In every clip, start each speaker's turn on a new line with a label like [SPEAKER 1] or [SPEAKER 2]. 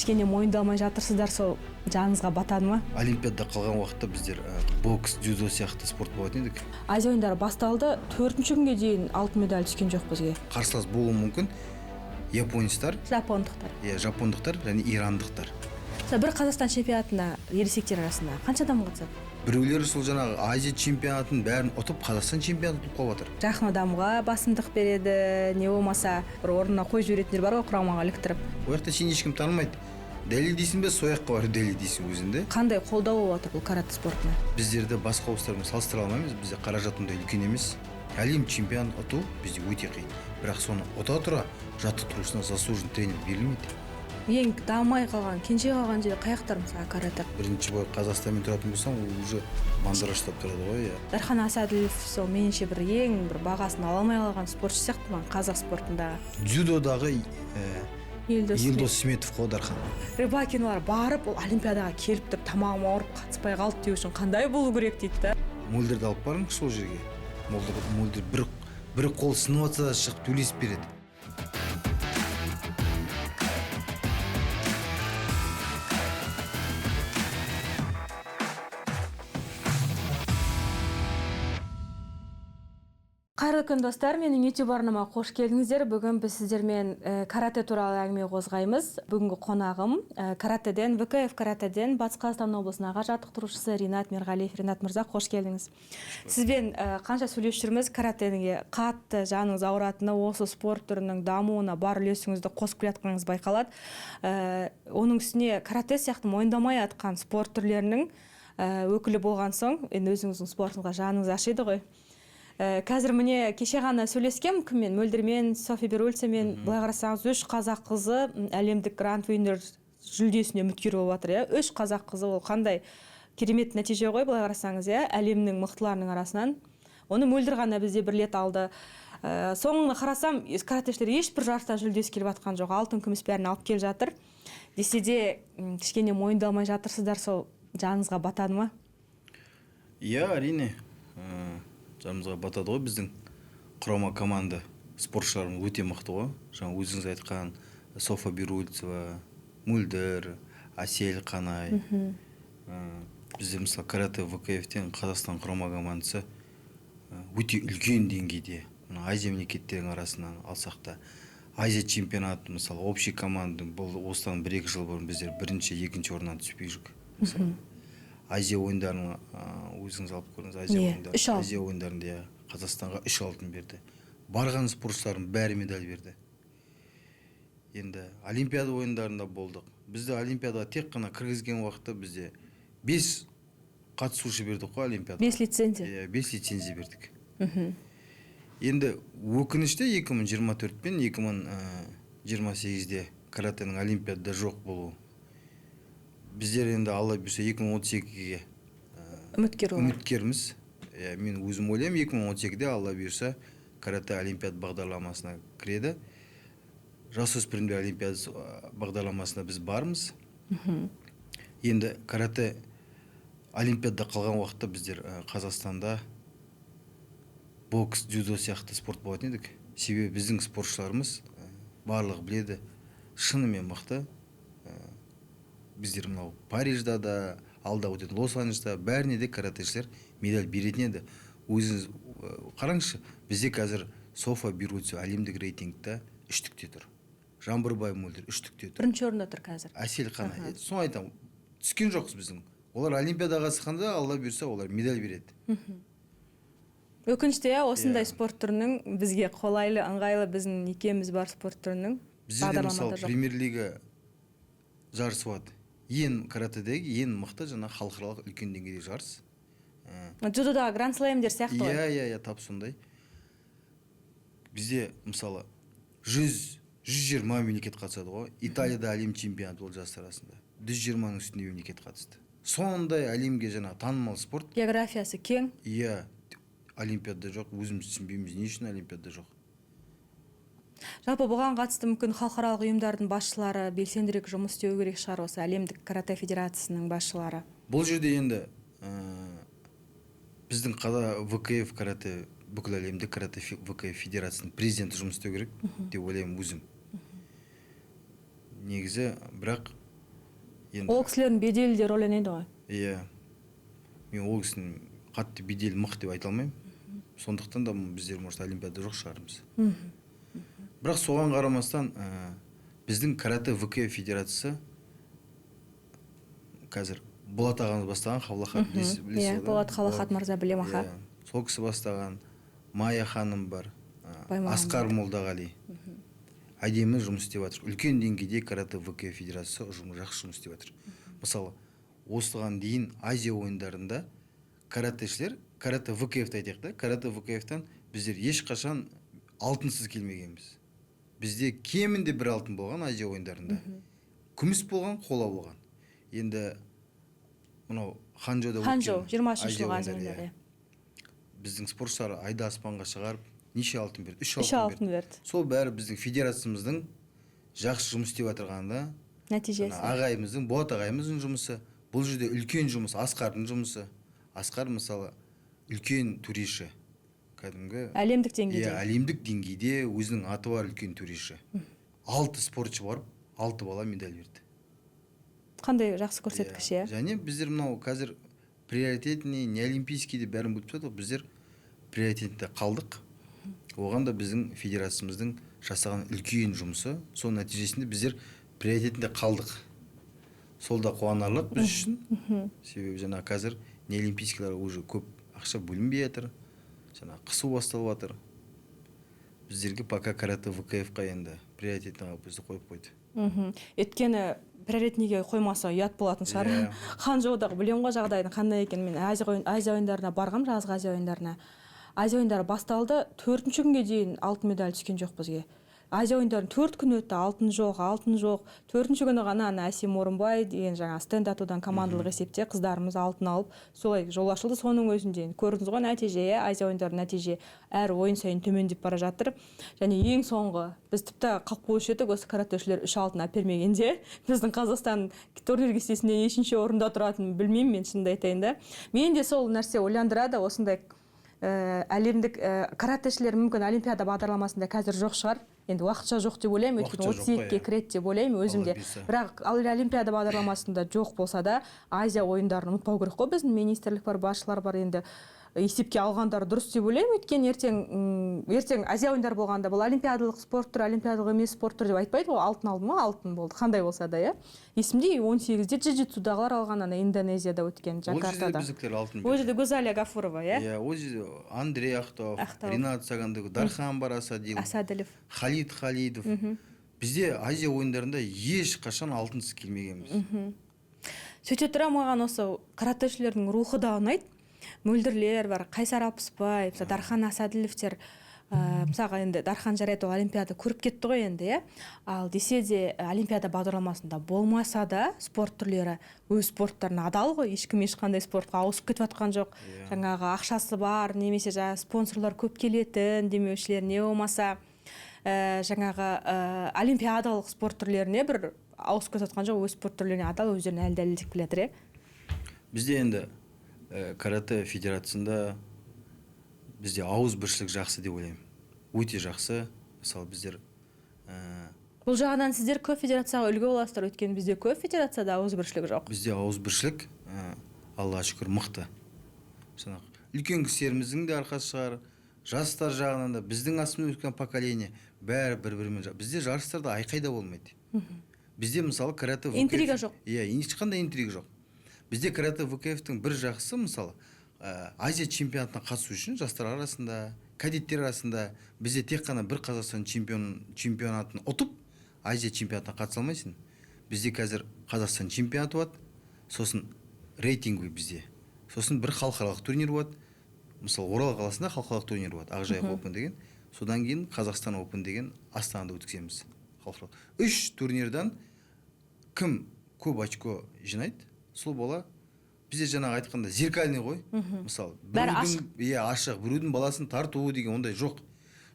[SPEAKER 1] кішкене мойындалмай жатырсыздар, сол жаныңызға батады ма?
[SPEAKER 2] Олимпиадада қалған уақытта біздер бокс, дзюдо сияқты спорт болатын едік.
[SPEAKER 1] Азия ойындары басталды, 4-ші күнге дейін алтын медаль түскен жоқ бізге.
[SPEAKER 2] Қарсылас болуы мүмкін японецтар, жапондықтар және ирандықтар.
[SPEAKER 1] Бір Қазақстан чемпионатына ересектер арасында қанша адам қатысады?
[SPEAKER 2] Біреулері сол жаңағы Азия чемпионатын бәрін ұтып, Қазақстан чемпионатын ұтып қалып жатыр.
[SPEAKER 1] Жақын адамға басымдық береді, не болмаса бір орнына қойып жіберетіндер бар ғой, құрамаға іліктіріп.
[SPEAKER 2] Ол жақта сен ешкім танымайды. Дәлелдейсің бе, сояққа барып дәлелдейсің өзіңді.
[SPEAKER 1] Қандай қолдау болып жатыр бұл карате спортына?
[SPEAKER 2] Біздерді басқа облыстармен салыстыра алмаймыз. Бізде қаражат ондай үлкен емес. Әлем чемпион ұту бізде өте қиын. Бірақ соны ұта тұра жаттықтырушысына заслуженный тренер берілмейді.
[SPEAKER 1] Ең дамай қалған, кенже қалған жері қаяқтар мысалы карате?
[SPEAKER 2] Бірінші болып Қазақстанмен тұратын болсаң, ол уже мандара ұстап тұрады ғой.
[SPEAKER 1] Дархан Асаділов сол меніңше бір бағасын ала алмай қалған спортшы сияқты ма қазақ спортындағы?
[SPEAKER 2] Дзюдодағы
[SPEAKER 1] Елдос
[SPEAKER 2] Сметов қой Дархан.
[SPEAKER 1] Рыбакиналар барып, ол олимпиадаға келіп тұр, тамағым ауырып қатыспай қалды деу үшін қандай болу керек дейді да?
[SPEAKER 2] Мөлдірді алып барыңыз сол жерге. Мөлдір бір қол сынып жатса да шығып төлесіп береді.
[SPEAKER 1] Қайырлы күн достар, менің YouTube арнама қош келдіңіздер. Бүгін біз сіздермен карате туралы әңгіме қозғаймыз. Бүгінгі қонағым каратеден, ВКФ каратеден Батыс Қазақстан облысының аға жаттықтырушысы Ринат Мерғалиев. Ринат мырза, қош келдіңіз. Сізбен қанша сөйлесіп жүрміз, каратеге қатты жаныңыз ауыратыны, осы спорт түрінің дамуына бар үлесіңізді қосып келатқаныңыз байқалады. Оның үстіне карате сияқты мойындамай атқан спорт түрлерінің өкілі болған соң, өзіңіздің спортыңызға жаныңыз ашиды ғой. Қазір міне кеше ғана сөйлескем кіммен, Мөлдірмен, Софи Берульцемен, былай қарасаңыз 3 қазақ қызы әлемдік гранд виннер жүлдесіне үміткер болып жатыр. 3 қазақ қызы, ол қандай керемет нәтиже ғой, былай қарасаңыз, әлемнің мықтыларының арасынан. Оны Мөлдір ғана бізде бір рет алды. Соңына қарасам, каратешілер ешбір жарыстан жүлдесі келіп жатқан жоқ, алтын күміс бәрін алып келіп жатыр. Десе де кішкене мойындалмай жатырсыздар, сол жаныңызға батады ма?
[SPEAKER 2] Иә, әрине. Жанымызға батады ғой, біздің құрама команда спортшыларымыз өте мықты ғой. Жаңа өзіңіз айтқан Софа Берульцева, Мөлдір, Әсел Қанай. Бізде мысалы карате ВКФ-тен Қазақстан құрама командасы өте үлкен деңгейде. Азия мемлекеттерінің арасынан алсақ та, Азия чемпионаты, мысалы, общий команда бұл осыдан 1-2 жыл бұрын біздер бірінші, екінші орыннан түспей жүрік. Азия ойындарының өзіңіз алып көріңіз, Азия ойындарында Қазақстанға 3 алтын берді. Барған спортшылардың бәрі медаль берді. Енді олимпиада ойындарында болдық. Бізді олимпиадаға тек қана кіргізген уақытта бізде 5 қатысушы бердік қой олимпиадаға.
[SPEAKER 1] 5 лицензия?
[SPEAKER 2] 5 лицензия бердік. Енді өкінішті 2024 пен 2028-де каратенің олимпиадада жоқ болу. Біздер енді алла бұйырса 2032-ге үміткерміз. Мен өзім ойлаймын, 2032-де алла бұйырса карате олимпиад бағдарламасына кіреді. Жасөспірімдер олимпиадасы бағдарламасына біз бармыз. Енді карате олимпиадада қалған уақытта біздер Қазақстанда бокс, дзюдо сияқты спорт болатын едік. Себебі біздің спортшыларымыз барлығы біледі, шынымен мықты. Біздер мынау Парижда да, алда өтетін Лос-Анджелеста бәріне де каратешілер медаль беретін еді. Өзіңіз қараңызшы, бізде қазір Софа Берульцева әлемдік рейтингта 3-тікте тұр. Жаңбырбай Мөлдір 3-тікте тұр.
[SPEAKER 1] Бірінші орында тұр қазір.
[SPEAKER 2] Әсел Қанай. Соны айтамын, түскен жоқсыз біздің. Олар олимпиадаға қатысқанда, алла бұйырса, олар медаль береді.
[SPEAKER 1] Өкінішті, осындай спорт түрінің бізге қолайлы, ыңғайлы біздің екеміз бар спорт түрінің
[SPEAKER 2] бағдарламада жоқ. Бізде мысалы Премьер-лига жарысы болады. Ең каратедегі ең мықты жаңа халықаралық үлкен деңгейдегі жарыс.
[SPEAKER 1] Дзюдодағы гранд слэмдер сияқты ғой.
[SPEAKER 2] Иә, тап сондай. Бізде мысалы 120 мемлекет қатысады ғой. Италияда әлем чемпионаты болды жастар арасында. 120-ның үстінде мемлекет қатысты. Сондай әлемге жаңа танымал спорт.
[SPEAKER 1] Географиясы кең.
[SPEAKER 2] Иә, олимпиадада жоқ. Өзіміз түсінбейміз, не үшін олимпиадада жоқ.
[SPEAKER 1] Жалпы бұған қатысты мүмкін халықаралық ұйымдардың басшылары белсендірек жұмыс істеу керек шығар, осы әлемдік карате федерациясының басшылары.
[SPEAKER 2] Бұл жерде енді біздің ВКФ карате, бүкіл әлемдік карате ВКФ федерациясының президенті жұмыс істеу керек деп ойлаймын өзім. Негізі, бірақ
[SPEAKER 1] Ол кісілердің беделі де рөл ойнайды ғой.
[SPEAKER 2] Иә, мен ол кісінің қатты беделі мықты деп айта алмаймын. Сондықтан да біздер может олимпиада жоқ шығармыз. Бірақ соған қарамастан біздің карате ВК федерациясы қазір Болат ағамыз бастаған, Хавлахат білесіз ғой?
[SPEAKER 1] Иә, Болат Халахат мырза білем аха.
[SPEAKER 2] Сол кісі бастаған, Майя ханым бар, Асқар Молдағали. Әдемі жұмыс істеп жатыр. Үлкен деңгейде карате ВК федерациясы ұжымы жақсы жұмыс істеп жатыр. Мысалы, осыған дейін Азия ойындарында каратешілер, карате ВКФ-ті айтайық та, карате ВКФ-тан біздер ешқашан алтынсыз келмегенбіз. Бізде кемінде бір алтын болған Азия ойындарында. Күміс болған, қола болған. Енді мынау Ханчжоуда
[SPEAKER 1] Ханчжоу 20-шы жылғы Азия ойындары.
[SPEAKER 2] Біздің спортшылар айда аспанға шығарып, неше алтын берді? 3
[SPEAKER 1] алтын берді.
[SPEAKER 2] Сол бәрі біздің федерациямыздың жақсы жұмыс істеп жатырғанда,
[SPEAKER 1] нәтижесі.
[SPEAKER 2] Ағайымыздың, Болат ағайымыздың жұмысы, бұл жерде үлкен жұмыс, Асқардың жұмысы. Асқар мысалы үлкен төреші. Кәдімгі
[SPEAKER 1] әлемдік деңгейде.
[SPEAKER 2] Иә, әлемдік деңгейде өзінің аты бар үлкен төреші. 6 спортшы барып, 6 бала медаль берді.
[SPEAKER 1] Қандай жақсы көрсеткіш, иә.
[SPEAKER 2] Және біздер мынау қазір приоритетный, не олимпийскийде бәрін бөліп жатыр, біздер приоритетте қалдық. Оған да біздің федерациямыздың жасаған үлкен жұмысы, сол нәтижесінде біздер приоритетінде қалдық. Сол да қуанарлық біз үшін. Себебі жаңа қазір не олимпийскийларға уже көп ақша бөлінбей жатыр. Жаңа қысу басталып жатыр. Біздерге пока карате ВКФ-қа енді приоритетіне бізді қойып қойды.
[SPEAKER 1] Өйткені приоритетніге қоймаса ұят болатын шығар. Ханчжоудағы білем ғой жағдайдың қандай екенін. Мен Азия ойындарына барғам, жазғы Азия ойындарына. Азия ойындары басталды, 4-ші күнге дейін алтын медаль түскен жоқ бізге. Азия ойындарын 4 күн өтті, алтын жоқ. 4-ші күні ғана Әсем Орынбай деген жаңа стенд атудан командалық есепте қыздарымыз алтын алып, солай жол ашылды. Соның өзінде көрдіңіз ғой нәтиже, Азия ойындарының нәтиже әр ойын сайын төмендеп бара жатыр. Және ең соңғы біз тіпті қалып қойшы едік, осы каратэшілер 3 алтын әпермегенде, біздің Қазақстан турнир кестесінде нешінші орында тұратынын білмеймін, мен шынымды айтайын да. Мен де сол нәрсе ойландырады, осындай әлемдік каратэшілер мүмкін олимпиада бағдарламасында қазір жоқ шығар. Енді уақытша жоқ деп ойлаймын, өйткені 32-ке кіреді деп ойлаймын өзімде. Бірақ олимпиада бағдарламасында жоқ болса да, Азия ойындарын ұмытпау керек қой, біздің министрлік бар, басшылар бар, енді есепке алғандар дұрыс деп ойлаймын. Өйткені ертең Азия ойындары болғанда бұл олимпиадалық спорт түрі, олимпиадалық емес спорт түрі деп айтпайды ғой. Алтын алды ма, алтын болды. Қандай болса да, иә. Есімде 18-де джиу-джитсудағылар алған, ана Индонезияда өткен, Джакартада.
[SPEAKER 2] Ол жерде біздікілер алтын берді.
[SPEAKER 1] Ол жерде Гузалия Гафурова, иә.
[SPEAKER 2] Иә, ол жерде Андрей Ақтауов, Ринат Сагандыков, Дархан бар
[SPEAKER 1] Асадилов,
[SPEAKER 2] Халид Халидов. Бізде Азия ойындарында ешқашан алтынсыз келмегенбіз.
[SPEAKER 1] Сөйте тұра маған осы каратэшілердің рухы да ұнайды. Мөлдірлер бар, Қайсар Алпысбаев, Дархан Асадиловтер, мысалға енді Дархан жарайды ол олимпиада көріп кетті ғой енді, иә. Ал десе де олимпиада бағдарламасында болмаса да спорт түрлері өз спорттарына адал ғой, ешкім ешқандай спортқа ауысып кетіп жатқан жоқ. Жаңағы ақшасы бар, немесе спонсорлар көп келетін, демеушілер не болмаса жаңағы олимпиадалық спорт түрлеріне бір ауысып кетіп жатқан жоқ, өз спорт түрлеріне адал, өздерін әлі дәлелдеп келе жатыр.
[SPEAKER 2] Бізде енді карате федерациясында бізде ауызбіршілік жақсы деп ойлаймын. Өте жақсы. Мысалы біздер
[SPEAKER 1] бұл жағынан сіздер көп федерацияға үлгі боласыздар, өйткені бізде көп федерацияда ауызбіршілік жоқ.
[SPEAKER 2] Бізде ауызбіршілік Аллаға шүкір мықты. Үлкен кісілеріміздің де арқасы шығар, жастар жағынан да біздің астымызда өткен поколение бәрі бір-бірімен. Бізде жарыстарда айқайда болмайды. Бізде мысалы карате
[SPEAKER 1] интрига жоқ.
[SPEAKER 2] Иә, ешқандай интрига жоқ. Бізде карате ВКФ-тің бір жақсы, мысалы, Азия чемпионатына қатысу үшін жастар арасында, кадеттер арасында бізде тек қана бір Қазақстан чемпионатын ұтып, Азия чемпионатына қатыса алмайсың. Бізде қазір Қазақстан чемпионаты болады, сосын рейтингі бізде. Сосын бір халықаралық турнир болады. Мысалы, Орал қаласында халықаралық турнир болады, Ақжайық Open деген. Содан кейін Қазақстан Open деген Астанада өткіземіз. 3 турнирдан кім көп очко жинайды, сол бола. Бізде жаңағы айтқанда зеркальный ғой. Мысалы, ашық, біреудің баласын тартуы деген ондай жоқ.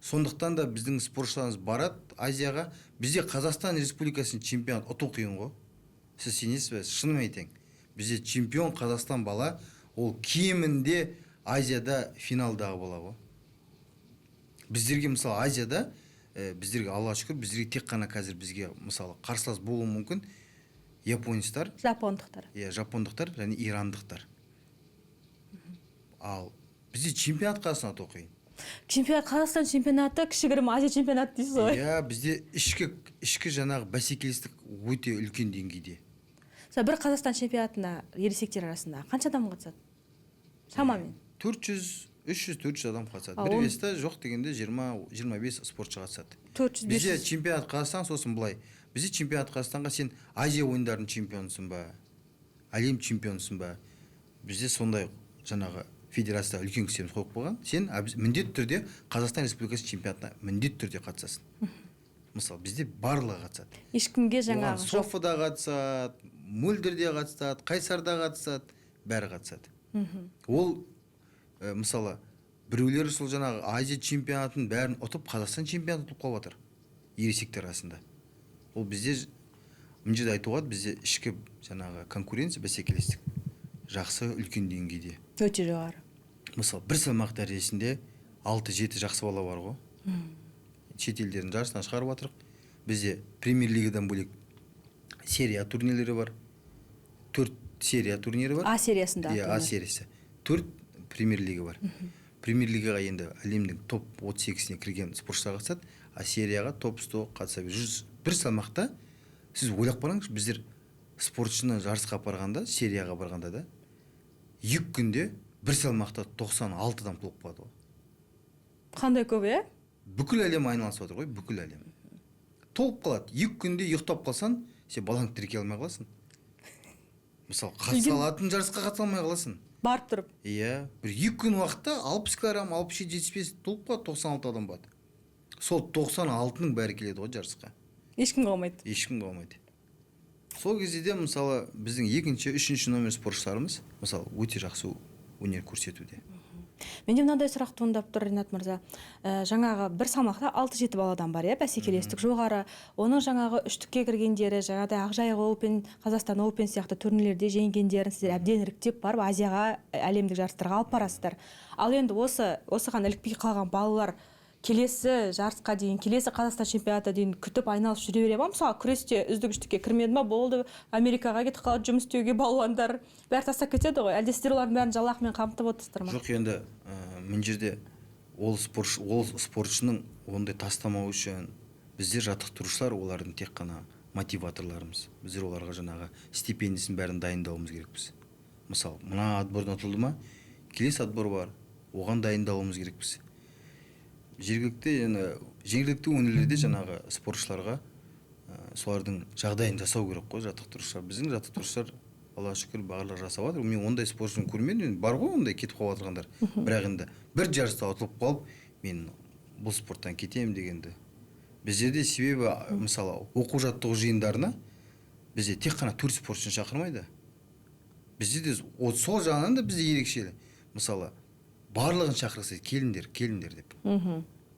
[SPEAKER 2] Сондықтан да біздің спортшыларымыз барады Азияға. Бізде Қазақстан Республикасының чемпионат ұту қиын ғой. Сіз сенесіз бе? Шынымен айтайын. Бізде чемпион Қазақстан бала, ол кемінде Азияда финалдағы бола ғой. Біздерге мысалы Азияда, біздерге Аллаға шүкір, біздерге тек қана қазір бізге мысалы қарсылас болуы мүмкін японецтар,
[SPEAKER 1] жапондықтар.
[SPEAKER 2] жапондықтар және ирандықтар. Ал бізде чемпионат қазақстанда оқиын.
[SPEAKER 1] Чемпионат, Қазақстан чемпионаты кішігірім Азия чемпионаты дейсіз ғой.
[SPEAKER 2] Бізде ішкі жаңағы бәсекелестік өте үлкен деңгейде.
[SPEAKER 1] Бір Қазақстан чемпионатына ересектер арасында қанша адам қатысады? Шамамен
[SPEAKER 2] 300-400 адам қатысады. Бір веста жоқ дегенде 20-25 спортшы қатысады.
[SPEAKER 1] 400-500.
[SPEAKER 2] Бізде чемпионат Қазақстан, сосын былай. Бізде чемпионат Қазақстанға сен Азия ойындарының чемпионысың ба, әлем чемпионысың ба? Бізде сондай жаңағы федерацияда үлкен кісіміз қойып қойған. Сен міндетті түрде Қазақстан Республикасы чемпионатына міндетті түрде қатысасың. Мысалы, бізде барлығы қатысады.
[SPEAKER 1] Ешкімге жаңағы жоқ.
[SPEAKER 2] Софыда қатысады, Мөлдірде қатысады, Қайсарда қатысады, бәрі қатысады. Ол мысалы біреулері сол жаңағы Азия чемпионатын бәрін ұтып, Қазақстан чемпионатын ұтып қалып жатыр ересектер арасында. Ол бізде мына жерде айтуға бізде ішкі жаңағы конкуренция, бәсекелестік жақсы, үлкен деңгейде.
[SPEAKER 1] Өте жоғары.
[SPEAKER 2] Мысалы, бір салмақ дәрежесінде 6-7 жақсы бала бар ғой. Шет елдердің жарысынан шығарып жатырық. Бізде премьер-лигадан бөлек серия турнирлері бар. 4 серия турнирі бар.
[SPEAKER 1] А сериясында.
[SPEAKER 2] А сериясы. 4 премьер-лига бар. Премьер-лигаға енді әлемнің топ 38-іне кірген спортшылар қатысады, а серияға топ 100 қатыса береді. Бір салмақта сіз ойлап қараңыз, біздер спортшыны жарысқа апарғанда, серияға барғанда да 2 күнде бір салмақта 96 адам толып қалады ғой.
[SPEAKER 1] Қандай көп,
[SPEAKER 2] Бүкіл әлем айналысып отыр ғой, бүкіл әлем. Толып қалады. 2 күнде ұйықтап қалсаң, сен балаңды тіркей алмай қаласың. Мысалы, қатыса алатын жарысқа қатыса алмай қаласың.
[SPEAKER 1] Барып тұрып.
[SPEAKER 2] Бір 2 күн уақытта 60 килограмм, 67-75 толып қалады, 96 адам болады. Сол 96-ның бәрі келеді ғой жарысқа.
[SPEAKER 1] Ешкім қалмайды.
[SPEAKER 2] Ешкім қалмайды. Сол кезде де мысалы біздің 2-ші, 3-ші номер спортшыларымыз мысалы өте жақсы өнер көрсетуде.
[SPEAKER 1] Менде мынандай сұрақ туындап тұр, Ринат мырза. Жаңағы бір салмақта 6-7 баладан бар, бәсекелестік жоғары. Оның жаңағы үштікке кіргендері, жаңағыдай Ақжайық Open, Қазақстан Open сияқты турнирлерде жеңгендерін сіздер әбден іріктеп барып Азияға, әлемдік жарыстарға алып барасыздар. Ал енді осыған ілікпей қалған балалар келесі жарысқа дейін, келесі Қазақстан чемпионаты дейін күтіп айналып жүре бере ма? Мысалы, күресте үздік үштікке кірмеді ма, болды, Америкаға кетіп қалады жұмыс істеуге, балуандар бәрі тастап кетеді ғой. Әлде сіздер олардың бәрін жалақымен қамтып отырсыздар ма?
[SPEAKER 2] Жоқ, енді мына жерде ол спортшының ондай тастамау үшін біздер жаттықтырушылар олардың тек қана мотиваторларымыз. Біздер оларға жаңағы стипендиясын бәрін дайындауымыз керекпіз. Мысалы, мына отбордан ұтылды ма, келесі отбор бар, оған дайындауымыз керекпіз. Жергілікті өңірлерде жаңағы спортшыларға солардың жағдайын жасау керек қой жаттықтырушылар. Біздің жаттықтырушылар Аллаға шүкір барлығы жасап жатыр. Мен ондай спортшыны көрмедім. Бар ғой ондай кетіп қалып жатырғандар. Бірақ енді бір жарыста ұтылып қалып, мен бұл спорттан кетемін дегенді. Біздерде себебі мысалы оқу жаттығу жиындарына бізде тек қана 4 спортшыны шақырмайды. Бізде де сол жағынан да бізде ерекшелі. Мысалы барлығын шақырса келіңдер деп.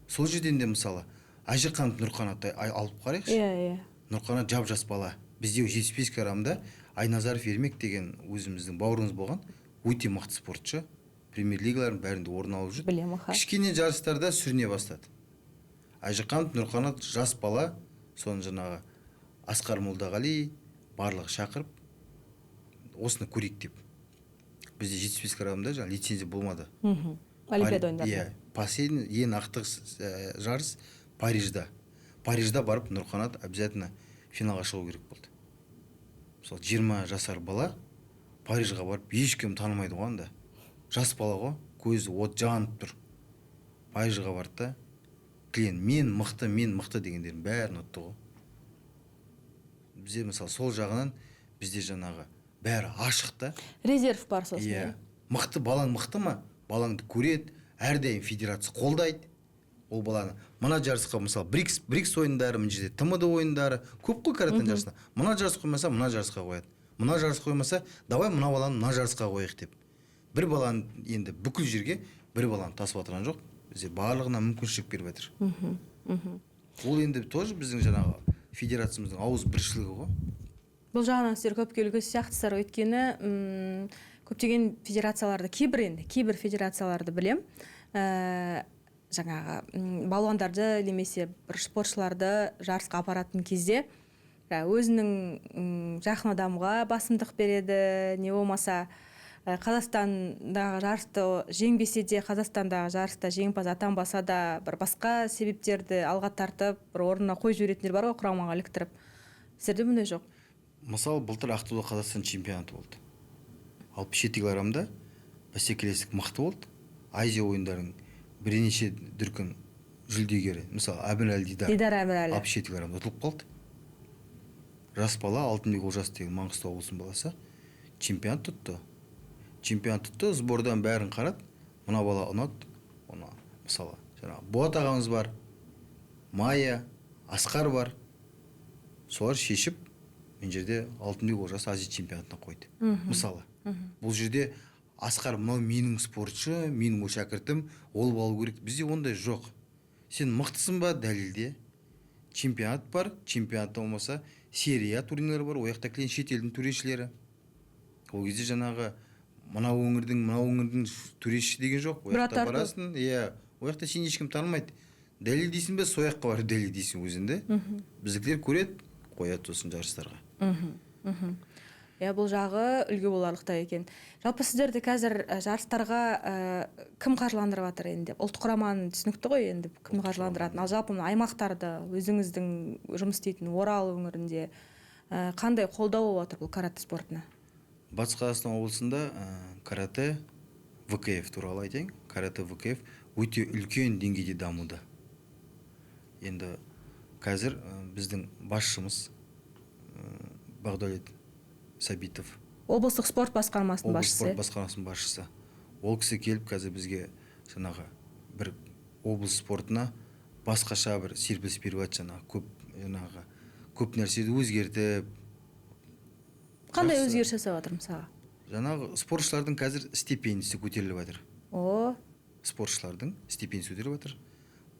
[SPEAKER 2] Сол жерден де мысалы Айжықанов Нұрқанатты алып қарайықшы. Нұрқанат жап-жас бала. Бізде 75 килограммда Айназаров Ермек деген өзіміздің бауырымыз болған, өте мықты спортшы. Премьер-лигалардың бәрінде орын алып жүр.
[SPEAKER 1] Білемін.
[SPEAKER 2] Кішкене жарыстарда сүріне бастады. Айжықанов Нұрқанат жас бала, соны жаңағы Асқар Молдағали барлығы шақырып, осыны көрейік деп. Бізде 75 килограммда жаңа лицензия болмады.
[SPEAKER 1] Олимпиада ойындарында.
[SPEAKER 2] Последний ең ақтық жарыс Парижда. Парижда барып Нұрқанат обязательно финалға шығу керек болды. Мысалы 20 жасар бала Парижға барып ешкім танымайды ғой анда. Жас бала ғой, көзі от жанып тұр. Парижға барды да клиент мен мықты дегендердің бәрін ұтты ғой. Бізде мысалы сол жағынан бізде жаңағы бәрі ашық та.
[SPEAKER 1] Резерв бар сосын.
[SPEAKER 2] Мықты балаң мықты ма? Балаңды көреді, әрдайым федерация қолдайды. Ол баланы мына жарысқа мысалы брикс ойындары, мына жерде ТМД ойындары көп қой каратэ жарысына. Мына жарыс қоймаса, мына жарысқа қояды. Мына жарыс қоймаса, давай мына баланы мына жарысқа қояйық деп. Бір баланы енді бүкіл жерге бір баланы тасып отырған жоқ. Бізде барлығына мүмкіншілік беріп жатыр. Ол енді тоже біздің жаңағы федерациямыздың ауыз біршілігі ғой.
[SPEAKER 1] Бұл жағынан сіздер көпке үлгі сияқтысыздар, өйткені көптеген федерацияларды, кейбір федерацияларды білем. Жаңағы балуандарды немесе бір спортшыларды жарысқа апаратын кезде өзінің жақын адамға басымдық береді, не болмаса Қазақстандағы жарысты жеңбесе де, Қазақстандағы жарыста жеңімпаз атанбаса да, бір басқа себептерді алға тартып, бір орнына қойып жіберетіндер бар ғой, құрамаға іліктіріп. Сіздерде бұндай жоқ?
[SPEAKER 2] Мысалы, былтыр Ақтауда Қазақстан чемпионаты болды. 67 килограммда бәсекелестік мықты болды. Азия ойындарының бірнеше дүркін жүлдегері, мысалы Әмірәлі Дидар 67 килограммда ұтылып қалды. Жас бала, Алтынбек Олжас деген Маңғыстау облысының баласы чемпион тұтты. Сбордан бәрін қарады. Мына бала ұнады. Оны мысалы, Болат ағамыз бар, Майя, Асқар бар. Солар шешіп, мен жерде Алтынбек Олжас Азия чемпионатына қойды. Мысалы, бұл жерде Асқар мынау менің спортшы, менің шәкіртім, ол болу керек. Бізде ондай жоқ. Сен мықтысың ба, дәлелде. Чемпионат бар, чемпионатта болмаса серия турнирлері бар, ояқта келген шетелдің төрешілері. Ол кезде жаңағы мына өңірдің төреші деген жоқ. Ояқта барасың, ояқта сен ешкім танымайды. Дәлелдейсің бе, сояққа барып дәлелдейсің өзіңді. Біздікілер көреді, қояды сосын жарыстарға.
[SPEAKER 1] Бұл жағы үлгі боларлықтай екен. Жалпы сіздерді қазір жарыстарға кім қаржыландырып жатыр енді? Ұлттық құраманы түсінікті ғой, енді кім қаржыландыратын? Ал жалпы аймақтарды, өзіңіздің жұмыс істейтін Орал өңірінде қандай қолдау болып жатыр бұл карате спортына?
[SPEAKER 2] Батыс Қазақстан облысында карате ВКФ туралы айтайын. Карате ВКФ өте үлкен деңгейде дамуда. Енді қазір біздің басшымыз Бақдәулет Сәбитов,
[SPEAKER 1] облыстық спорт басқармасының
[SPEAKER 2] басшысы. Ол кісі келіп қазір бізге жаңағы бір облыс спортына басқаша бір серпіліс беріп жатыр, көп нәрсені өзгертіп.
[SPEAKER 1] Қандай өзгеріс жасап жатыр мысалы?
[SPEAKER 2] Жаңағы спортшылардың қазір стипендиясы көтеріліп жатыр. Спортшылардың стипендиясы көтеріліп жатыр.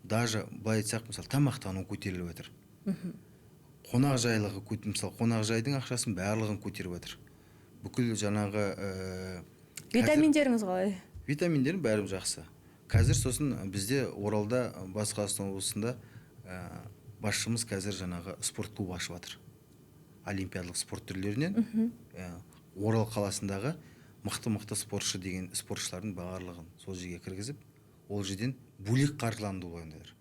[SPEAKER 2] Даже былай айтсақ, мысалы, тамақтану көтеріліп жатыр. Қонақ жайлығы, мысалы, қонақ жайдың ақшасын барлығын көтеріп жатыр. Бүкіл жаңағы
[SPEAKER 1] витаминдеріңіз қалай?
[SPEAKER 2] Витаминдерім бәрі жақсы. Қазір сосын бізде Оралда, Батыс Қазақстан облысында басшымыз қазір жаңағы спорт клуб ашып жатыр. Олимпиадалық спорт түрлерінен Орал қаласындағы мықты спортшы деген спортшылардың барлығын сол жерге кіргізіп, ол жерден бөлек қаржыландыру ойындар.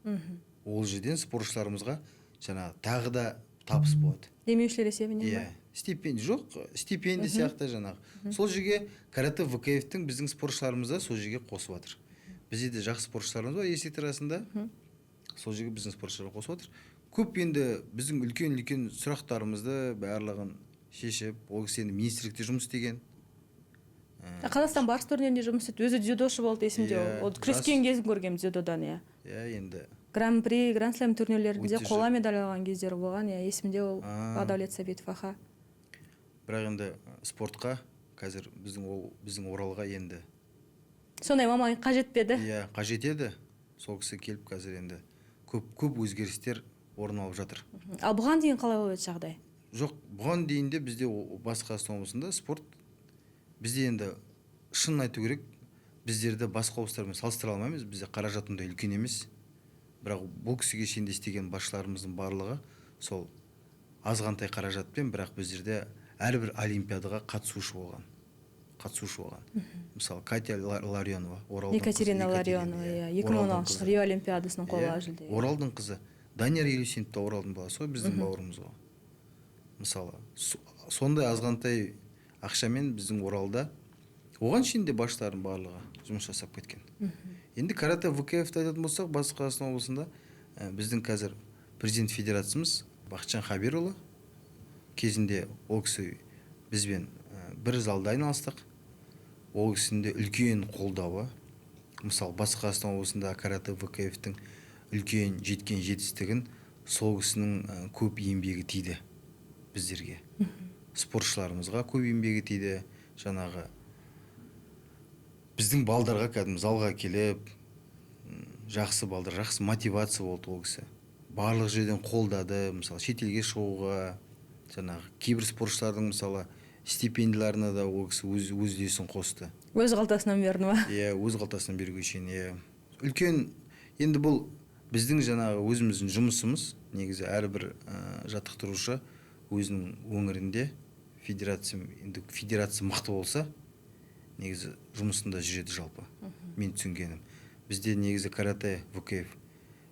[SPEAKER 2] Ол жерден спортшыларымызға тағы да табыс болады.
[SPEAKER 1] Демеушілер есебінен ба?
[SPEAKER 2] Стипендия жоқ, стипендия сияқты жаңағы. Сол жерге карате ВКФ-тің біздің спортшыларымызды сол жерге қосып жатыр. Бізде де жақсы спортшыларымыз бар есектер арасында. Сол жерге біздің спортшылар қосып жатыр. Көп енді біздің үлкен сұрақтарымызды барлығын шешіп, ол кісі енді министрлікте жұмыс істеген.
[SPEAKER 1] Қазақстан барыс турнирінде жұмыс істеді. Өзі дзюдошы болды, есімде. Ол күрескен кезін көргем дзюдодан,
[SPEAKER 2] енді
[SPEAKER 1] Гран-при, Гран-слэм турнирлерінде қола медаль алған кездері болған, есімде ол Бақдәулет Сәбитов аха.
[SPEAKER 2] Бірақ енді спортқа қазір біздің Оралға енді
[SPEAKER 1] сондай маман қажет пе еді?
[SPEAKER 2] Қажет еді. Сол кісі келіп қазір енді көп өзгерістер орын алып жатыр.
[SPEAKER 1] Ал бұған дейін қалай болып еді жағдай?
[SPEAKER 2] Жоқ, бұған дейін де бізде Батыс Қазақстан облысында спорт бізде енді шынын айту керек, біздерді басқа облыстармен салыстыра алмаймыз. Бізде қаражат ондай үлкен емес. Бірақ бұл кісіге шейін істеген басшыларымыздың барлығы сол азғантай қаражатпен, бірақ біздерде әрбір олимпиадаға қатысушы болған. Мысалы, Катя Ларионова,
[SPEAKER 1] Екатерина Ларионова, 2016 Рио олимпиадасының қола жүлде.
[SPEAKER 2] Оралдың қызы. Данияр Елеусинов та Оралдың баласы ғой, біздің бауырымыз ғой. Мысалы, сондай азғантай ақшамен біздің Оралда оған шейін де басшылардың барлығы жұмыс жасап кеткен. Енді карате ВКФ-ті айтатын болсақ, Батыс Қазақстан облысында біздің қазір президент федерациямыз Бақытжан Хабирұлы кезінде ол кісі бізбен бір залда айналыстық. Ол кісінде үлкен қолдауы. Мысалы, Батыс Қазақстан облысында карате ВКФ-тің үлкен жеткен жетістігін сол кісінің көп еңбегі тиді біздерге. Спортшыларымызға көп еңбегі тиді. Жаңағы біздің балдарға кәдімгі залға келіп, жақсы балдар, жақсы мотивация болды ол кісі. Барлық жерден қолдады, мысалы, шетелге шығуға, жаңағы кейбір спортшылардың мысалы стипендияларына да ол кісі өз үлесін қосты.
[SPEAKER 1] Өз қалтасынан берді ма?
[SPEAKER 2] Өз қалтасынан беруге шейін. Үлкен, енді бұл біздің жаңағы өзіміздің жұмысымыз. Негізі әрбір жаттықтырушы өзінің өңірінде федерация мықты болса негізі жұмысында жүреді жалпы. Мен түсінгенім. Бізде негізі карате, ВКФ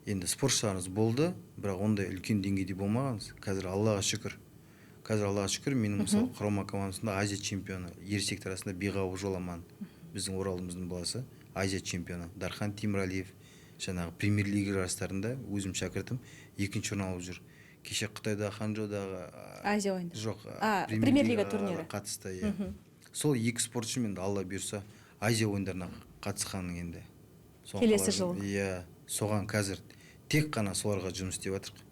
[SPEAKER 2] енді спортшыларымыз болды, бірақ ондай үлкен деңгейде болмағанбыз. Қазір Аллаға шүкір, менің мысалы құрама командасында Азия чемпионы, ересектер арасында Биғауов Жоламан, біздің Оралымыздың баласы, Азия чемпионы, Дархан Темірәлиев, жаңағы премьер-лига жарыстарында өзім шәкіртім, 2-ші орын алып жүр. Кеше Қытайда Ханчжоудағы
[SPEAKER 1] Азия ойындар.
[SPEAKER 2] жоқ,
[SPEAKER 1] премьер-лига турнирі
[SPEAKER 2] қатысты. Сол екі спортшы енді Алла бұйырса Азия ойындарына қатысқанын енді.
[SPEAKER 1] Келесі жыл.
[SPEAKER 2] Иә, соған қазір тек қана соларға жұмыс істеп жатырмық.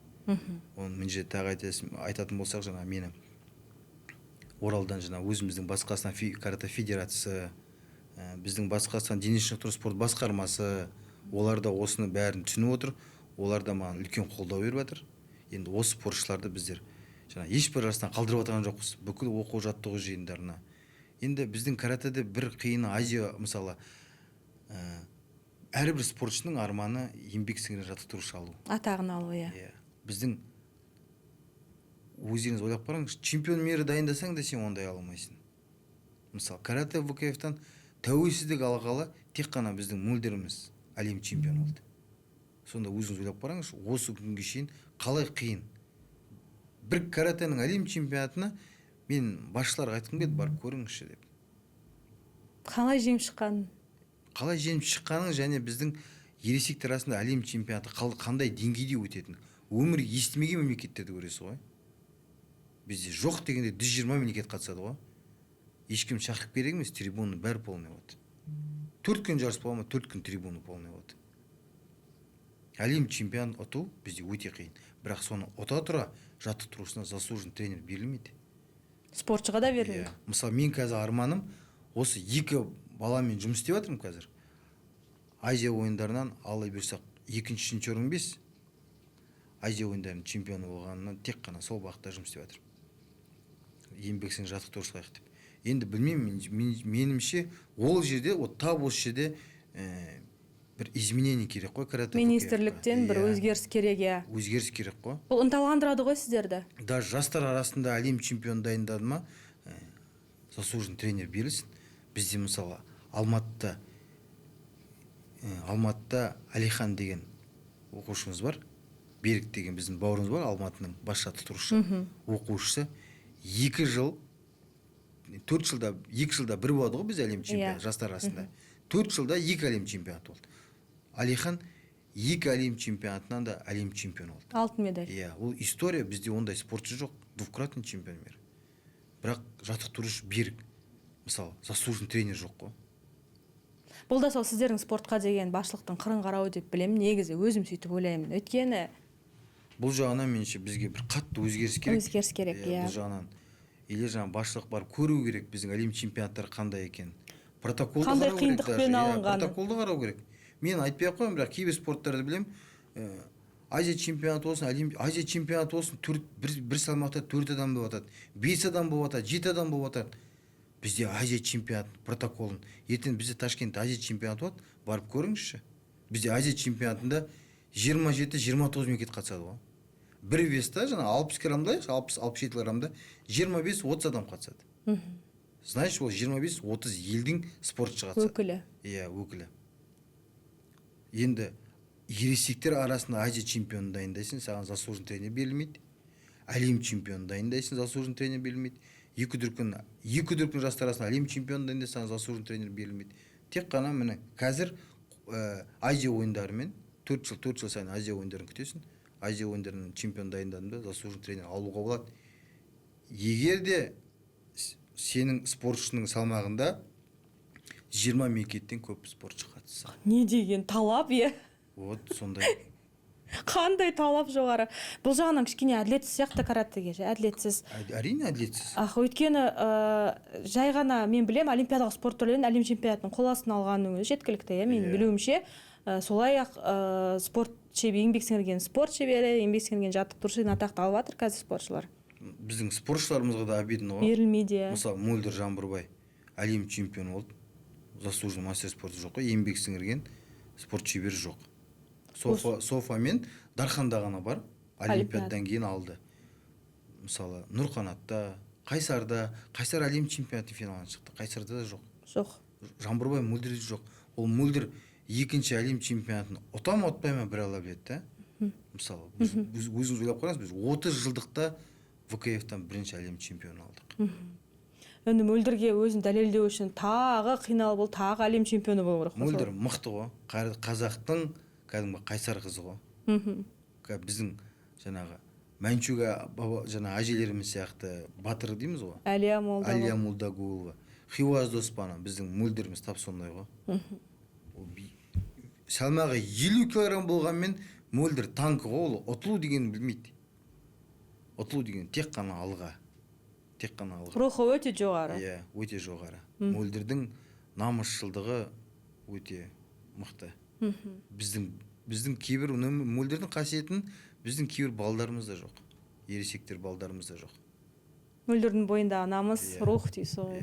[SPEAKER 2] Оны міне тағы айтатын болсақ, жаңа мені Оралдан жаңа өзіміздің Батыс Қазақстан карате федерациясы, біздің Батыс Қазақстан дене шынықтыру спорт басқармасы, олар да осыны бәрін түсініп отыр. Олар да маған үлкен қолдау беріп жатыр. Енді осы спортшыларды біздер жаңа ешбір жарыстан қалдырып отырған жоқпыз. Бүкіл оқу жаттығу жиындарына. Енді біздің каратэде бір қиыны Азия, мысалы, әрбір спортшының арманы еңбек сіңірген жаттықтырушы алу.
[SPEAKER 1] Атағын алу, иә.
[SPEAKER 2] Біздің өздеріңіз ойлап қараңыз, чемпион мері дайындасаң да сен ондай ала алмайсың. Мысалы, карате ВКФ-тан тәуелсіздік алғалы тек қана біздің мөлдіріміз әлем чемпионы болды. Сонда өзіңіз ойлап қараңыз, осы күнге шейін қалай қиын. Бір каратенің әлем чемпионатына мен басшыларға айтқым келді, барып көріңізші деп.
[SPEAKER 1] Қалай жеңіп
[SPEAKER 2] шыққанын және біздің ересектер арасында әлем чемпионаты қандай деңгейде өтетін. Өмір естімеген мемлекеттерді көресіз ғой. Бізде жоқ дегенде 120 мемлекет қатысады ғой. Ешкім шақырып керек емес, трибуна бәрі полный болады. 4 күн жарыс бола ма, 4 күн трибуна полный болады. Әлем чемпион ұту бізде өте қиын. Бірақ соны ұта тұра жаттықтырушысына заслуженный тренер берілмейді.
[SPEAKER 1] Спортшыға да берілмейді.
[SPEAKER 2] Мысалы, мен қазір арманым осы 2 баламен жұмыс істеп жатырмын қазір. Азия ойындарынан Алла бұйырса 2-ші орын 5. Азия ойындарының чемпионы болғанынан тек қана сол бағытта жұмыс істеп жатырмын. Еңбек сіңірген жаттықтырушы қайық деп. Енді білмеймін, менімше ол жерде, тап осы жерде бір изменение керек қой карате.
[SPEAKER 1] Министрліктен бір өзгеріс керек, иә.
[SPEAKER 2] Өзгеріс керек қой.
[SPEAKER 1] Бұл ынталандырады ғой сіздерді.
[SPEAKER 2] Даже жастар арасында әлем чемпионы дайындады ма, заслуженный тренер берілсін. Бізде мысалы Алматыда Алихан деген оқушымыз бар. Берік деген біздің бауырымыз бар, Алматының бас жаттықтырушы оқушысы. 2 жылда бір болады ғой біз әлем чемпионы жастар арасында. 4 жылда 2 әлем чемпионаты болды. Алихан 2 әлем чемпионатынан да әлем чемпионы болды.
[SPEAKER 1] Алтын медаль.
[SPEAKER 2] Иә, ол история, бізде ондай спортшы жоқ, двукратный чемпион мир. Бірақ жаттықтырушы Берік, мысалы, заслуженный тренер жоқ қой.
[SPEAKER 1] Бұл да сол сіздердің спортқа деген басшылықтың қырын қарауы деп білемін. Негізі өзім сөйтіп ойлаймын. Өйткені
[SPEAKER 2] бұл жағынан меніңше бізге бір қатты өзгеріс керек.
[SPEAKER 1] Өзгеріс керек, иә.
[SPEAKER 2] Бұл жағынан или жаңа басшылық барып көру керек, біздің әлем чемпионаттары қандай екен. Протоколды
[SPEAKER 1] қандай
[SPEAKER 2] қарау керек.
[SPEAKER 1] қиындықпен алынғаны.
[SPEAKER 2] Протоколды қарау керек. Мен айтпай ақ қоямын, бірақ кейбір спорттарды білемін. Азия чемпионаты болсын, Азия чемпионаты болсын, бір салмақта 4 адам болып жатады, 5 адам болып жатады, 7 адам болып жатады. Бізде Азия чемпионаты протоколын. Ертең бізде Ташкентте Азия чемпионаты болады, барып көріңізші. Бізде Азия чемпионатында 27-29 мемлекет қатысады ғой. Бір веста, жаңа 60 килограммда, 60-67 килограммда 25-30 адам қатысады. Знаешь, ол 25-30 елдің спортшы қатысады.
[SPEAKER 1] Өкілі.
[SPEAKER 2] Иә, өкілі. Енді ересектер арасында Азия чемпионы дайындайсың, саған заслуженный тренер берілмейді. Әлем чемпионы дайындайсың, заслуженный тренер берілмейді. 2 дүркін жастар арасында әлем чемпионы дайындайсың, саған заслуженный тренер берілмейді. Тек қана міне қазір Азия ойындарымен 4 жыл сайын Азия ойындарын күтесің. Азия ойындарының чемпион дайындадым да заслуженный тренер алуға болады. Егер де сенің спортшының салмағында 20 мемлекеттен көп спортшы қатысса.
[SPEAKER 1] Не деген талап, е?
[SPEAKER 2] Вот сондай.
[SPEAKER 1] Қандай талап жоғары. Бұл жағынан кішкене әділетсіз сияқты каратеге, әділетсіз.
[SPEAKER 2] Әрине әділетсіз.
[SPEAKER 1] Өйткені жай ғана мен білем, олимпиадалық спорт түрлерін әлем чемпионатының қол астына алғанның өзі жеткілікті, мен білуімше. Солай ақ еңбек сіңірген спорт шебері, еңбек сіңірген жаттықтырушы деген атақты алып жатыр қазір спортшылар.
[SPEAKER 2] Біздің спортшыларымызға да обидно ғой.
[SPEAKER 1] Берілмейді.
[SPEAKER 2] Мысалы, Мөлдір Жаңбырбай әлем чемпионы болды. Заслуженный мастер спорты жоқ қой, еңбек сіңірген спорт шебері жоқ. Софа мен Дарханда ғана бар, олимпиададан кейін алды. мысалы Нұрқанатта, Қайсар әлем чемпионаты финалына шықты. Қайсарда да жоқ.
[SPEAKER 1] Жоқ.
[SPEAKER 2] Жаңбырбай мөлдірде жоқ. Ол мөлдір екінші әлем чемпионатын ұта ма ұтпай ма бір ала біледі да. Мысалы біз өзіңіз ойлап қараңыз, біз 30 жылдықта ВКФ-тан бірінші әлем чемпионы алдық.
[SPEAKER 1] Енді мөлдірге өзін дәлелдеу үшін тағы қиналып ол тағы әлем чемпионы болу керек.
[SPEAKER 2] Мөлдір мықты ғой. Қазақтың кәдімгі Қайсар қызы ғой. Біздің жаңағы Мәншуга жаңа әжелеріміз сияқты батыр дейміз ғой.
[SPEAKER 1] Әлия
[SPEAKER 2] Молдағұлова, Хиуаз Доспанов, біздің мөлдіріміз тап сондай ғой. Салмағы 50 килограмм болғанмен мөлдір танкі ғой, ол ұтылу дегенін білмейді. Ұтылу деген тек қана алға.
[SPEAKER 1] Рухы өте жоғары.
[SPEAKER 2] Иә, өте жоғары. Мөлдірдің намысшылдығы өте мықты. Біздің кейбір мөлдірдің қасиетін біздің кейбір балдарымызда жоқ. Ересектер балдарымызда жоқ.
[SPEAKER 1] Мөлдірдің бойындағы намыс, рух дейсіз ғой.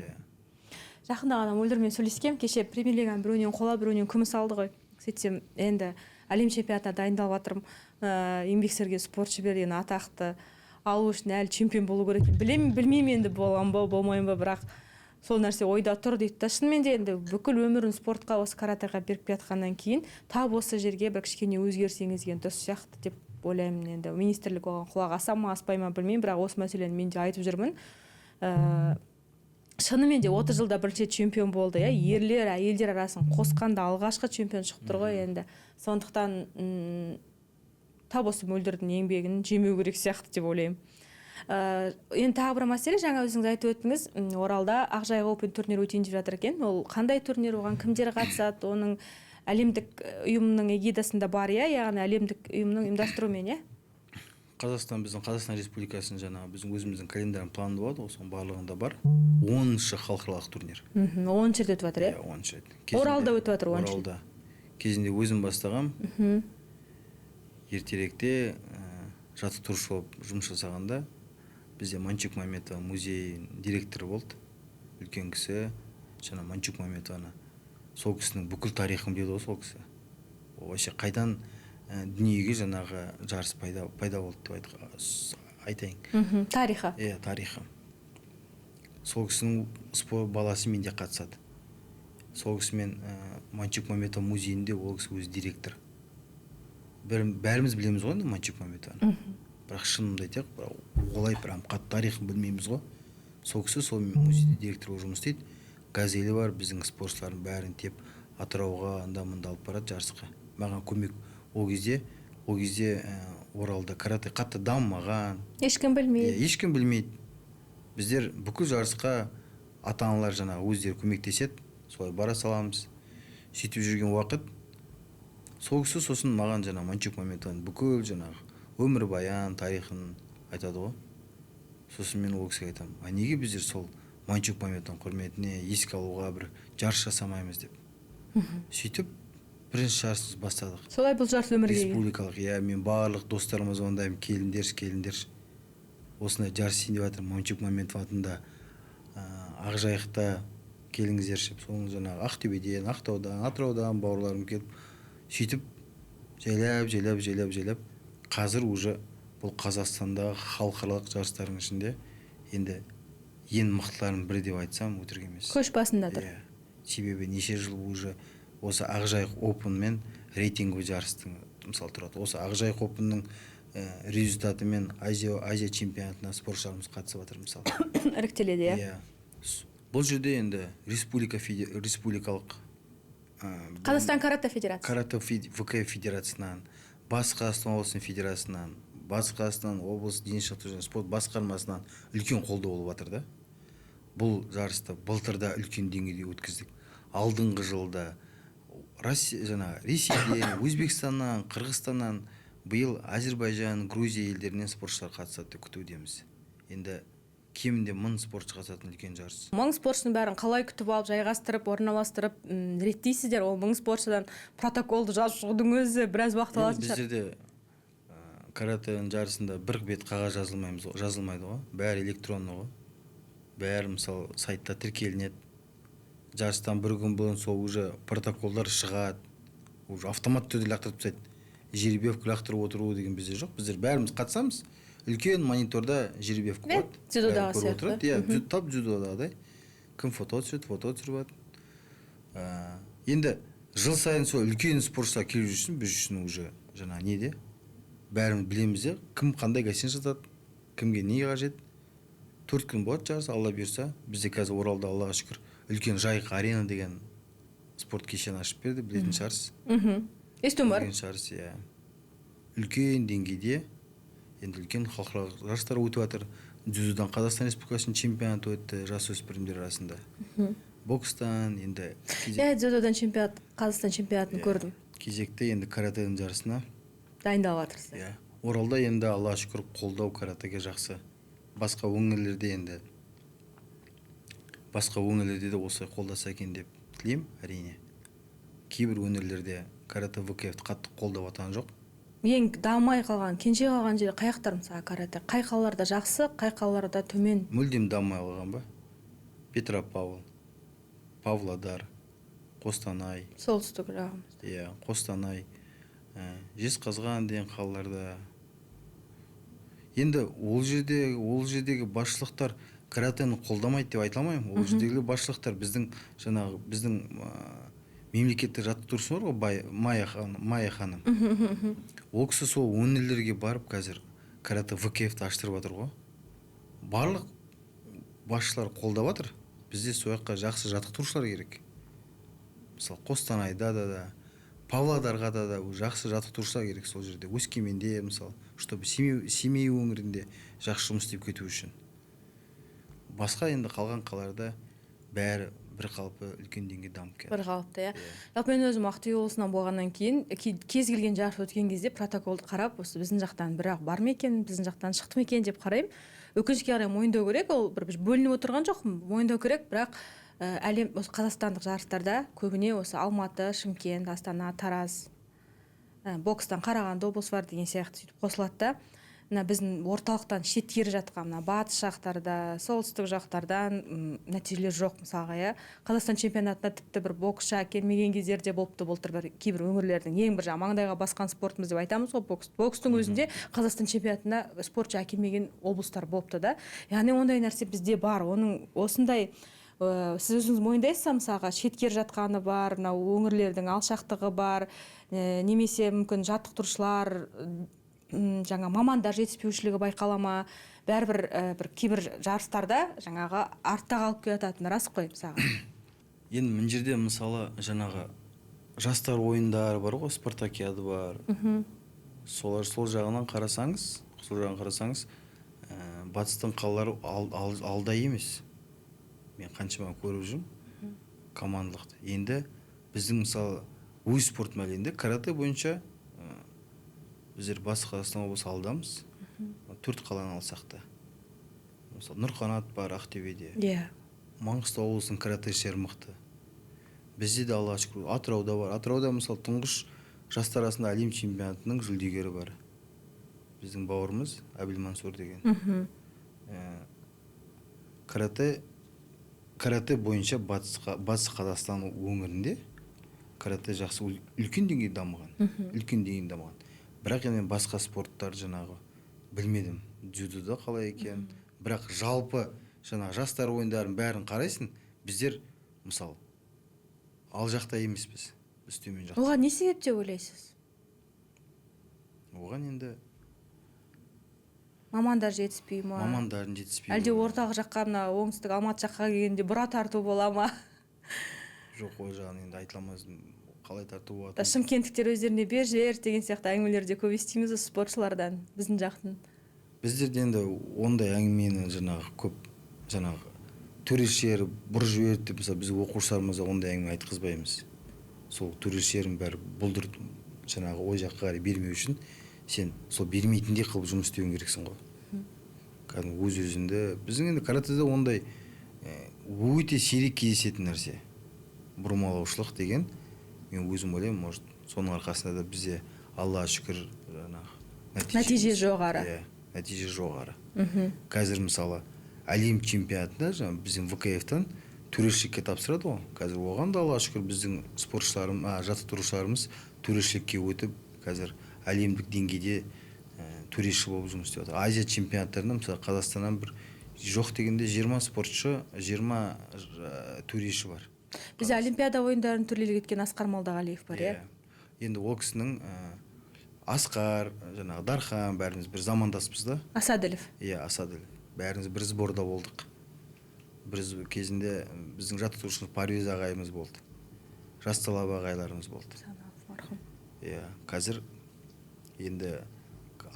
[SPEAKER 1] Жақында ғана мөлдірмен сөйлескем, кеше премьер-лиганың біреуінен қола, біреуінен күміс алды ғой. Сөйтсем, енді әлем чемпионатына дайындалып жатырмын. Еңбек сіңірген спортшы берген атақты алу үшін әлі чемпион болу керек екен. Білмеймін енді боламын ба, болмаймын ба, бірақ сол нәрсе ойда тұр дейді да. Шынымен де енді бүкіл өмірін спортқа, осы каратеға беріп жатқаннан кейін тап осы жерге бір кішкене өзгеріс енгізген дұрыс сияқты деп ойлаймын. Енді министрлік оған құлақ аса ма, аспай ма білмеймін, бірақ осы мәселені мен де айтып жүрмін. Шынымен де 30 жылда бірінші чемпион болды, ерлер, әйелдер арасын қосқанда алғашқы чемпион шығып тұр ғой енді. Сондықтан тап осы мөлдірдің еңбегін жемеу керек сияқты деп ойлаймын. Енді тағы бір мәселе, жаңа өзіңіз айтып өттіңіз, Оралда Ақжайық Open турнир өтейін деп жатыр екен. Ол қандай турнир, оған кімдер қатысады? Оның әлемдік ұйымның эгидасында бар, яғни әлемдік ұйымның ұйымдастыруымен,
[SPEAKER 2] Қазақстан Республикасының жаңағы біздің өзіміздің календарь планы болады, осының барлығында бар. 10-шы халықаралық турнир.
[SPEAKER 1] 10-шы рет өтіп жатыр,
[SPEAKER 2] 10-шы рет.
[SPEAKER 1] Оралда өтіп жатыр 10-шы.
[SPEAKER 2] Оралда. Кезінде өзім бастағам. Ертеректе жаттықтырушы болып жұмыс жасағанда бізде Манчук Маметова музей директоры болды. Үлкен кісі, жаңа Манчук Маметованы. Сол кісінің бүкіл тарихын біледі ғой сол кісі. Вообще қайдан дүниеге жаңағы жарыс пайда болды деп айтайын.
[SPEAKER 1] Тарихы.
[SPEAKER 2] Тарихы. Сол кісінің спорт баласы менде қатысады. Сол кісімен Манчук Маметова музейінде ол кісі өзі директор. Бәріміз білеміз ғой енді Манчук Маметованы. Бірақ шынымды айтайық, олай прям қатты тарихын білмейміз ғой. Сол кісі сол музейде директор болып жұмыс істейді. Газелі бар, біздің спортшылардың бәрін теп Атырауға анда-мында алып барады жарысқа. Маған көмек ол кезде Оралда карате қатты дамымаған.
[SPEAKER 1] Ешкім
[SPEAKER 2] білмейді. Біздер бүкіл жарысқа ата-аналар жаңағы өздері көмектеседі. Солай бара саламыз. Сөйтіп жүрген уақыт сол кісі сосын маған жаңағы Манчук Маметованың бүкіл жаңағы өмірбаян тарихын айтады ғой. Сосын мен ол кісіге айтамын, неге біздер сол Манчук Маметованың құрметіне еске алуға бір жарыс жасамаймыз деп. Сөйтіп бірінші жарысымызды бастадық.
[SPEAKER 1] Солай бұл жарыс өмірге
[SPEAKER 2] республикалық. Мен барлық достарыма звондаймын, келіңдерші. Осындай жарыс дейін деп жатырмын, Манчук Маметов атында Ақжайықта келіңіздерші. Соның жаңағы Ақтөбеден, Ақтаудан, Атыраудан бауырларым келіп, сөйтіп жайлап қазір уже бұл Қазақстандағы халықаралық жарыстардың ішінде енді ең мықтылардың бірі деп айтсам өтірік емес.
[SPEAKER 1] Көш басында тұр.
[SPEAKER 2] Себебі неше жыл уже осы Ақжайық Open мен рейтингі жарыстың мысалы тұрады. Осы Ақжайық Open'ның результатымен Азия чемпионатына спортшыларымыз қатысып жатыр мысалы.
[SPEAKER 1] Іріктеледі,
[SPEAKER 2] Бұл жерде енді республикалық
[SPEAKER 1] Қазақстан карате федерациясы.
[SPEAKER 2] Карате ВКФ федерациясынан, Батыс Қазақстан облысының федерациясынан, Батыс Қазақстан облысы дене шынықтыру және спорт басқармасынан үлкен қолдау болып жатыр да. Бұл жарысты былтырда үлкен деңгейде өткіздік. Алдыңғы жылда Ресейден, Өзбекстаннан, Қырғызстаннан, биыл Әзербайжан, Грузия елдерінен спортшылар қатысады деп күтудеміз. Енді кемінде 1000 спортшы қатысатын үлкен жарыс.
[SPEAKER 1] 1000 спортшының бәрін қалай күтіп алып, жайғастырып, орналастырып реттейсіздер? Ол 1000 спортшыдан протоколды жазып шығудың өзі біраз уақыт алатын шығар.
[SPEAKER 2] Біздерде каратенің жарысында бір бет қағаз жазылмайды ғой. Бәрі электронды ғой. Бәрі мысалы сайтта тіркелінеді. Жарыстан бір күн бұрын сол уже протоколдар шығады. Уже автомат түрде лақтырып тастайды. Жеребьевка лақтырып отыру деген бізде жоқ. Біздер бәріміз қатысамыз. үлкен мониторда жеребев қойып
[SPEAKER 1] дзюдодағы
[SPEAKER 2] көріп
[SPEAKER 1] сияқты.
[SPEAKER 2] отырады. Иә, тап дзюдодағыдай. Кім фото түсіріп жатыр. Енді жыл сайын сол үлкен спортшылар келіп жүрсін, біз үшін уже жаңа неде бәріміз білеміз де, кім қандай гостиница жатады, кімге не қажет. 4 күн болады жарыс, алла бұйырса. Бізде қазір Оралда, аллаға шүкір, үлкен Жайық арена деген спорт кешені ашып берді, білетін шығарсыз.
[SPEAKER 1] Естуім бар.
[SPEAKER 2] Үлкен жарыс, иә. Үлкен деңгейде, енді үлкен халықаралық жарыстар өтіп жатыр. Дзюдодан Қазақстан Республикасының чемпионаты өтті жасөспірімдер арасында. Бокстан енді
[SPEAKER 1] дзюдодан чемпионат, Қазақстан чемпионатын көрдім.
[SPEAKER 2] кезекте енді каратэдің жарысына
[SPEAKER 1] Дайындалып жатырсыз.
[SPEAKER 2] иә. Оралда енді аллаға шүкір қолдау каратэге жақсы. Басқа өңірлерде де осылай қолдаса екен деп тілеймін, әрине. Кейбір өңірлерде каратэ ВКФ-ті қатты қолдап жатқан жоқ.
[SPEAKER 1] Ең дамай қалған, кенже қалған жері қай жақтар мысалы каратэ? Қай қалаларда жақсы, қай қалаларда төмен?
[SPEAKER 2] Мүлдем дамай қалған ба? Петропавл, Павлодар, Қостанай.
[SPEAKER 1] Солтүстік жағымызда.
[SPEAKER 2] Иә, Қостанай, Жезқазған деген қалаларда. Енді ол жердегі басшылықтар каратэні қолдамайды деп айта алмаймын. Ол жердегі басшылықтар біздің мемлекеттік жаттықтырушысы бар ғой, Майя ханым. Ол кісі сол өңірлерге барып қазір каратэ ВКФ-ті аштырып жатыр ғой. Барлық басшылар қолдап жатыр. Бізде сол жаққа жақсы жаттықтырушылар керек. Мысалы Қостанайда да, Павлодарға да жақсы жаттықтырушылар керек сол жерде. Өскеменде мысалы, чтобы Семей өңірінде жақсы жұмыс істеп кету үшін. Басқа енді қалған қалаларда бәрі бір қалыпы үлкен деңгейде дамып келеді.
[SPEAKER 1] Бір қалыпты, иә. Жалпы мен өзім Ақтөбе облысынан болғаннан кейін кез келген жарыс өткен кезде протоколды қарап, осы біздің жақтан бірақ бар ма екен, біздің жақтан шықты ма екен деп қараймын. Өкінішке қарай мойындау керек, ол бір бөлініп отырған жоқ, мойындау керек, бірақ әлем осы қазақстандық жарыстарда көбіне осы Алматы, Шымкент, Астана, Тараз, бокстан Қарағанды облысы бар деген сияқты сөйтіп қосылады да. Біздің орталықтан шеткері жатқан батыс жақтарда, солтүстік жақтардан нәтижелер жоқ мысалға, иә. Қазақстан чемпионатына тіпті бір боксшы келмеген кездерде болыпты, былтыр кейбір өңірлердің ең бір маңдайға басқан спортымыз деп айтамыз ғой, бокстың өзінде Қазақстан чемпионатына спортшы келмеген облыстар болыпты да. Яғни ондай нәрсе бізде бар. Оның осындай сіз өзіңіз мойындайсыз, мысалға шеткер жатқаны бар, өңірлердің алшақтығы бар, немесе мүмкін жаттықтырушылар жаңа мамандар жетіспеушілігі байқала ма? Бәрібір бір кейбір жарыстарда жаңағы артта қалып келататын рас қой мысалға.
[SPEAKER 2] Енді мына жерде мысалы жаңағы жастар ойындары бар ғой, спартакиада бар. Сол жағынан қарасаңыз, батыстың қалалары алда емес. Мен қаншама көріп жүрмін командалықты. Енді біздің мысалы өз спорт әлемінде каратэ бойынша біздер Батыс Қазақстан облысы алдамыз. 4 қаланы алсақ та. Мысалы Нұрқанат бар Ақтөбеде.
[SPEAKER 1] Иә.
[SPEAKER 2] Маңғыстау облысының каратэшілері мықты. Бізде де аллаға шүкір Атырауда бар. Атырауда мысалы тұңғыш жастар арасында әлем чемпионатының жүлдегері бар. Біздің бауырымыз Әбіл Мансур деген. Каратэ бойынша Батыс Қазақстан өңірінде каратэ жақсы үлкен деңгейде дамыған. Бірақ енді басқа спорттар жаңағы білмедім. Дзюдода қалай екен. Бірақ жалпы жаңағы жастар ойындарын бәрін қарайсың, біздер мысалы ал жақта емеспіз. Біз төмен жақта.
[SPEAKER 1] Оған не себеп деп ойлайсыз?
[SPEAKER 2] Оған енді
[SPEAKER 1] мамандар жетіспей ма?
[SPEAKER 2] Мамандардың жетіспей.
[SPEAKER 1] Әлде орталық жаққа, оңтүстік Алматы жаққа келгенде бұра тарту бола ма?
[SPEAKER 2] Жоқ, ол жағын енді айта алмаймын. Қалай тарту болады?
[SPEAKER 1] Шымкенттіктер өздеріне бер жер деген сияқты әңгімелерде көп естиміз спортшылардан, біздің жақтың.
[SPEAKER 2] Біздерде енді ондай әңгімені көп төрешілер бұрып жіберді деп, мысалы біз оқушыларымызға ондай әңгіме айтқызбаймыз. Сол төрешілердің бәрі бұлдыр ой жаққа қарай бермеу үшін сен сол бермейтіндей қылып жұмыс істеуің керексің ғой. Кәдімгі өз-өзіңді. Біздің енді каратэде ондай өте сирек кездесетін нәрсе. Бұрмалаушылық деген, мен өзім ойлаймын, может, соның арқасында да бізде аллаға шүкір
[SPEAKER 1] нәтиже жоғары.
[SPEAKER 2] Нәтиже жоғары. Қазір мысалы әлем чемпионатында біздің ВКФ-тан төрешілікке тапсырады ғой. Қазір оған да аллаға шүкір біздің жаттықтырушыларымыз төрешілікке өтіп, қазір әлемдік деңгейде төреші болып жұмыс істеп жатыр. Азия чемпионаттарында мысалы Қазақстаннан бір жоқ дегенде 20 спортшы, 20 төреші бар.
[SPEAKER 1] Бізде Олимпиада ойындарын төрелеп кеткен Асқар Молдағалиев бар, иә?
[SPEAKER 2] Енді ол кісінің Асқар, жаңағы Дархан бәріміз бір замандаспыз да.
[SPEAKER 1] Асаділов.
[SPEAKER 2] Асаділов. Бәріміз бір сборда болдық. Біз кезінде біздің жаттықтырушымыз Парвиз ағайымыз болды. Жасtalab ағайларымыз болды.
[SPEAKER 1] Марқұм.
[SPEAKER 2] Қазір енді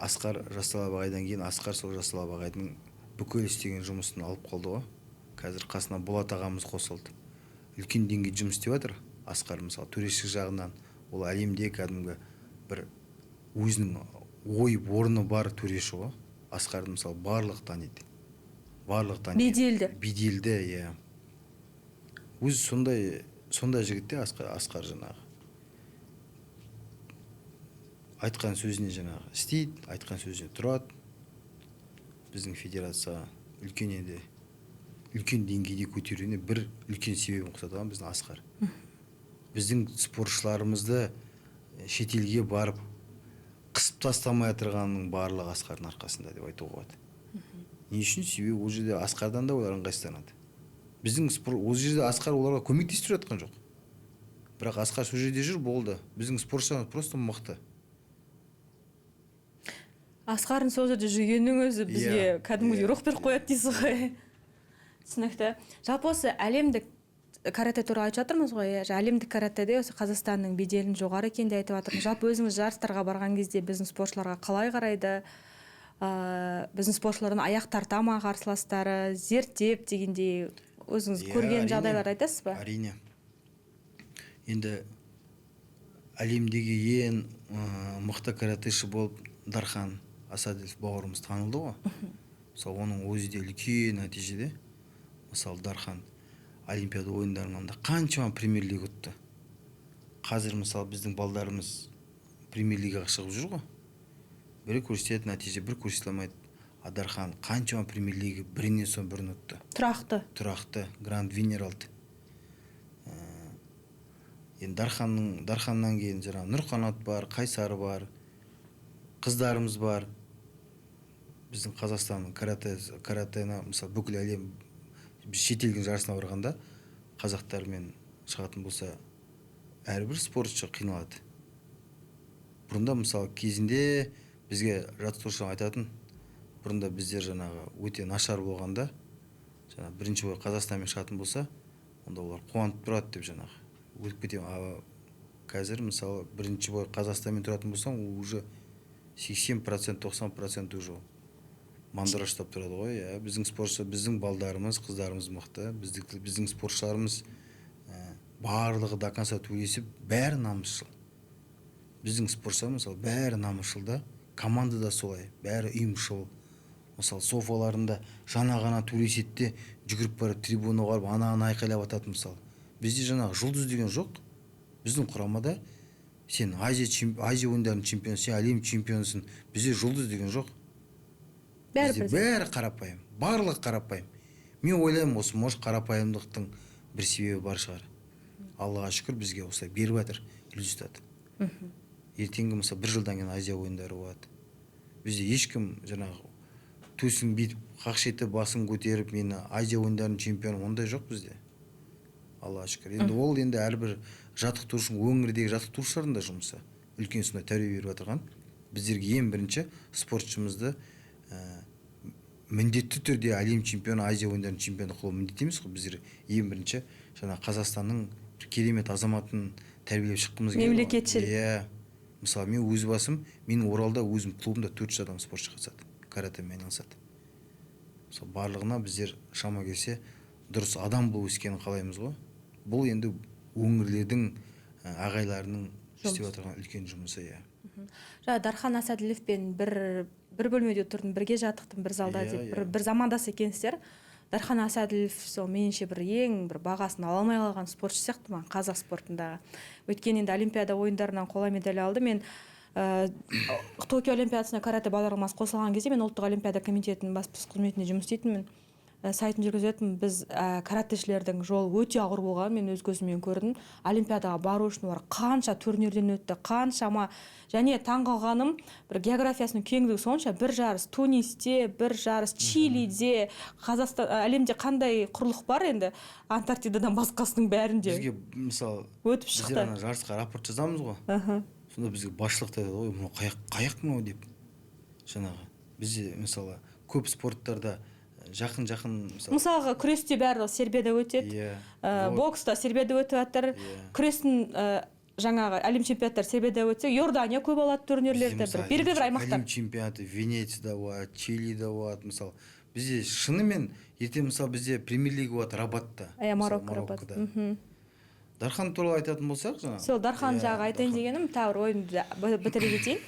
[SPEAKER 2] Асқар Жасtalab ағайдан кейін Асқар сол Жасtalab ағайдың бүкіл істеген жұмысын алып қалды ғой. Қазір қасына Болат ағамыз қосылды. Үлкен деңгейде жұмыс істеп жатыр. Асқар мысалы төрешілік жағынан ол әлемде кәдімгі бір өзінің ойып орны бар төреші ғой. Асқарды мысалы барлық таниды. Беделді, өзі сондай жігітте Асқар жаңағы. Айтқан сөзіне жаңағы істейді, айтқан сөзіне тұрады. Біздің федерацияға үлкен деңгейде көтеруіне бір үлкен себебін қосады біздің Асқар. Біздің спортшыларымызды шетелге барып қысып тастамай отырғанның барлығы Асқардың арқасында деп айтуға болады. Не үшін? Себебі ол жерде Асқардан да олар ыңғайсызданады. Біздің ол жерде Асқар оларға көмектесіп жатқан жоқ. Бірақ Асқар сол жерде жүр, болды. Біздің спортшыларымыз просто мықты.
[SPEAKER 1] Асқардың сол жерде жүргеннің өзі бізге кәдімгідей рух беріп қояды дейсіз ғой. Түсінікті. Жалпы осы әлемдік карате туралы айтып жатырмыз ғой. Әлемдік каратеде осы Қазақстанның беделін жоғары екенін де айтып жатырмыз. Жалпы өзіңіз жарыстарға барған кезде біздің спортшыларға қалай қарайды? Біздің спортшылардың аяқ тарта ма қарсыластары, зерттеп дегендей өзіңіз көрген жағдайлар айтасыз ба?
[SPEAKER 2] Әрине. Енді әлемдегі ең мықты каратеші болып Дархан Асаділов бауырымыз танылды ғой. Мысалы оның өзі де үлкен нәтижеде. Мысалы Дархан Олимпиада ойындарында қаншама премьер-лига ұтты. Қазір мысалы біздің балдарымыз премьер-лигаға шығып жүр ғой. Бірі көрсетеді нәтиже, бір көрсете алмайды. Дархан қаншама премьер-лига бірінен соң бірін ұтты. Тұрақты, гранд винер алды. Енді Дарханнан кейін Нұрқанат бар, Қайсары бар, қыздарымыз бар. Біздің Қазақстанның каратені, мысалы бүкіл әлем шетелдің жарысына барғанда қазақтармен шығатын болса, әрбір спортшы қиналады. Бұрында мысалы кезінде бізге жаттықтырушылар айтатын, бұрында біздер жаңағы өте нашар болғанда, бірінші бой Қазақстанмен шығатын болса, онда олар қуанып тұрады деп жаңағы. Өтіп кетем. Қазір мысалы бірінші бой Қазақстанмен тұратын болсаң, уже 80%, 90% уже мандыраштап тұрады ғой. Біздің спортшы, біздің балдарымыз, қыздарымыз мықты. Біздің спортшыларымыз барлығы до конца төлесіп, бәрі намысшыл. Біздің спортшылар мысалы бәрі намысшыл да, команда да солай, бәрі ұйымшыл. Мысалы софаларында жана ғана төлеседі де жүгіріп барып трибунаға барып ана айқайлап атады мысалы. Бізде жаңағы жұлдыз деген жоқ. Біздің құрамада сен Азия ойындарының чемпионы, сен әлем чемпионысың. Бізде жұлдыз деген жоқ. Бәрі қарапайым, барлығы қарапайым. Мен ойлаймын, осы может қарапайымдықтың бір себебі бар шығар. Аллаға шүкір бізге осылай беріп жатыр результат. Ертеңгі мысалы бір жылдан кейін Азия ойындары болады. Бізде ешкім жаңағы төсін битіп, қақшеті басын көтеріп, мені Азия ойындарының чемпионы, ондай жоқ бізде. Аллаға шүкір. Енді ол енді әрбір жаттықтырушының, өңірдегі жаттықтырушылардың да жұмысы. Үлкен сондай тәрбие беріп отырған. Біздерге ең бірінші спортшымызды міндетті түрде әлем чемпионы, Азия ойындарының чемпионы қылу міндет емес қой. Біздер ең бірінші жаңа Қазақстанның керемет азаматын тәрбиелеп шыққымыз келеді.
[SPEAKER 1] Мемлекетшіл.
[SPEAKER 2] Мысалы мен өз басым, менің Оралда өзім клубымда 400 адам спортшы қатысады, каратэмен айналысады. Мысалы барлығына біздер шама келсе дұрыс адам болып өскенін қалаймыз ғой. Бұл енді өңірлердің ағайларының істеп отырған үлкен жұмысы.
[SPEAKER 1] Дархан Асаділовпен бір бөлмеде тұрдым, бірге жаттықтым, бір залда деп, бір замандас екенсіздер. Дархан Асаділов сол меніңше ең бір бағасын ала алмай қалған спортшы сияқты ма қазақ спортында. Өткен енді Олимпиада ойындарынан қола медаль алды. Мен Токио Олимпиадасына карате бағдарламасы қосылған кезде мен ұлттық Олимпиада комитетінің баспасөз қызметінде жұмыс істейтінмін. сайтын жүргізетін біз каратэшілердің жолы өте ауыр болған, мен өз көзіммен көрдім. Олимпиадаға бару үшін олар қанша турнирден өтті, қаншама. Және таңғалғаным, бір географиясының кеңдігі сонша, бір жарыс Тунисте, бір жарыс Чилиде, Қазақстан, әлемде қандай құрлық бар енді, Антарктидадан басқасының бәрінде.
[SPEAKER 2] Бізге мысалы
[SPEAKER 1] өтіп шықты.
[SPEAKER 2] Біздер жарысқа рапорт жазамыз ғой. Сонда бізге басшылық айтады ғой, мынау қаяқ мынау деп. Жаңағы бізде мысалы көп спорттарда жақын
[SPEAKER 1] мысалға күресте бәрі Сербияда өтеді, бокста Сербияда өтіп жатыр, күрестің жаңағы әлем чемпионаттары Сербияда өтсе, Иордания көп алады турнирлерді, белгілі бір аймақтар.
[SPEAKER 2] Әлем чемпионаты Венецияда болады, Чилида болады, мысалы. Бізде шынымен ертең мысалы бізде премьер-лига болады Рабатта.
[SPEAKER 1] Мароккода.
[SPEAKER 2] Дархан туралы айтатын болсақ, жаңағы.
[SPEAKER 1] Сол Дархан жағы айтайын дегенім, тағы ойымды бітіре кетейін.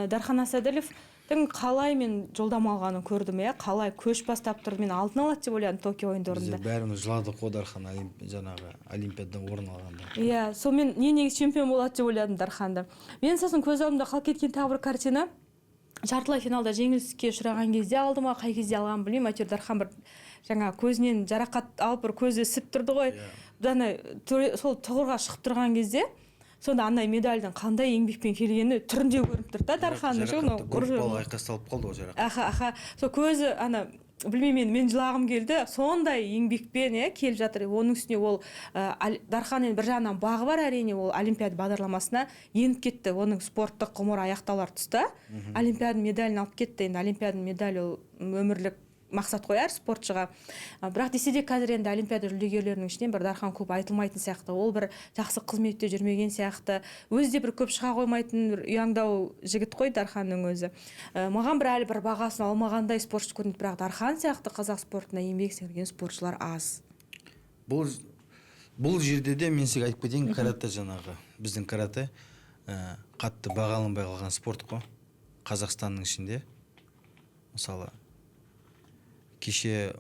[SPEAKER 1] Дархан Асаділовтің қалай мен жолдама алғанын көрдім, қалай көш бастап тұрды, мен алтын алады деп ойладым Токио ойындарында.
[SPEAKER 2] Біз бәріміз жыладық қой Дархан жаңағы Олимпиададан орын алғанда.
[SPEAKER 1] Сол мен негізі чемпион болады деп ойладым Дарханды. Мен сосын көз алдымда қалып кеткен тағы бір картина. Жартылай финалда жеңіліске ұшыраған кезде алды ма, қай кезде алғанын білмеймін, әйтеуір Дархан бір жаңа көзінен жарақат алып бір көзі ісіп тұрды ғой. Сол тұғырға шығып тұрған кезде сонда андай медальдің қандай еңбекпен келгені түрінде көрініп тұр да Дарханның.
[SPEAKER 2] Жарақатты golf айқасталып қалды ғой жарақат.
[SPEAKER 1] Сол көзі білмеймін, мен жылағым келді. Сондай еңбекпен келіп жатыр. Оның үстіне ол Дарханның бір жағынан бағы бар, әрине ол Олимпиада бағдарламасына еніп кетті. Оның спорттық ғұмыры аяқталар тұста Олимпиаданың медалін алып кетті. Енді Олимпиаданың медалі ол өмірлік мақсат қой әр спортшыға. Бірақ десе де қазір енді Олимпиада жүлдегерлерінің ішінен бір Дархан көп айтылмайтын сияқты. Ол бір жақсы қызметте жүрмеген сияқты. Өзі де бір көп шыға қоймайтын бір ұяңдау жігіт қой Дарханның өзі. Маған бір әлі бір бағасын алмағандай спортшы көрінеді, бірақ Дархан сияқты қазақ спортына еңбек сіңірген спортшылар аз.
[SPEAKER 2] Бұл жерде де мен сізге айтып кетейін, каратэ жаңағы. Біздің каратэ қатты бағаланбай қалған спорт қой. Қазақстанның ішінде. Мысалы кеше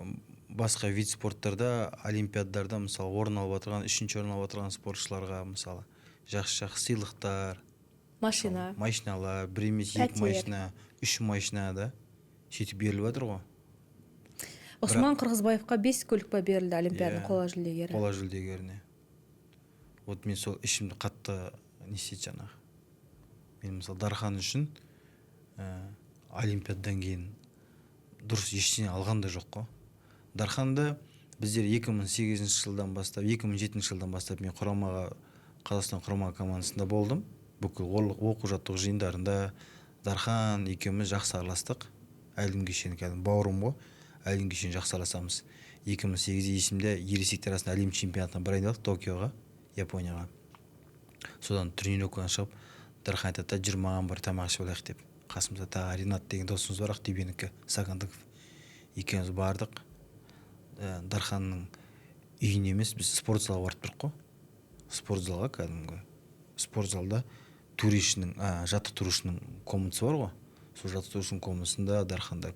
[SPEAKER 2] басқа вид спорттарда, олимпиададарда мысалы орын алып отырған, 3-ші орын алып отырған спортшыларға мысалы жақсы сыйлықтар, машиналар, бір емес 2 машина, 3 машина да сөйтіп беріліп жатыр ғой.
[SPEAKER 1] Осман Қырғызбаевқа 5 көлік берілді Олимпиаданың қола жүлдегері.
[SPEAKER 2] Қола жүлдегеріне. Вот мен сол ішімді қатты несет жаңағы. Мен мысалы Дархан үшін Олимпиададан кейін дұрыс ештеңе алған да жоқ қой. Дарханды біздер 2008 жылдан бастап, 2007 жылдан бастап мен Қазақстан құрама командасында болдым. Бүкіл оқу жаттығу жиындарында Дархан екеуміз жақсы араластық. Әлем кешені кәдімгі бауырым ғой. Әлем кешені жақсы араласамыз. 2008 есімде ересектер арасында әлем чемпионатына барайындық Токиоға, Японияға. Содан тренировкадан шығып, Дархан айтады, жүр маған бір тамақ ішіп алайық деп. Қасымызда тағы Ринат деген досымыз бар, Ақтөбенікі, Сағындықов. Екеуміз бардық. Дарханның үйіне емес, біз спорт залға барып тұрық қой. Спорт залға кәдімгі. Спорт залда жаттықтырушының комнатасы бар ғой. Сол жаттықтырушының комнатасында Дарханда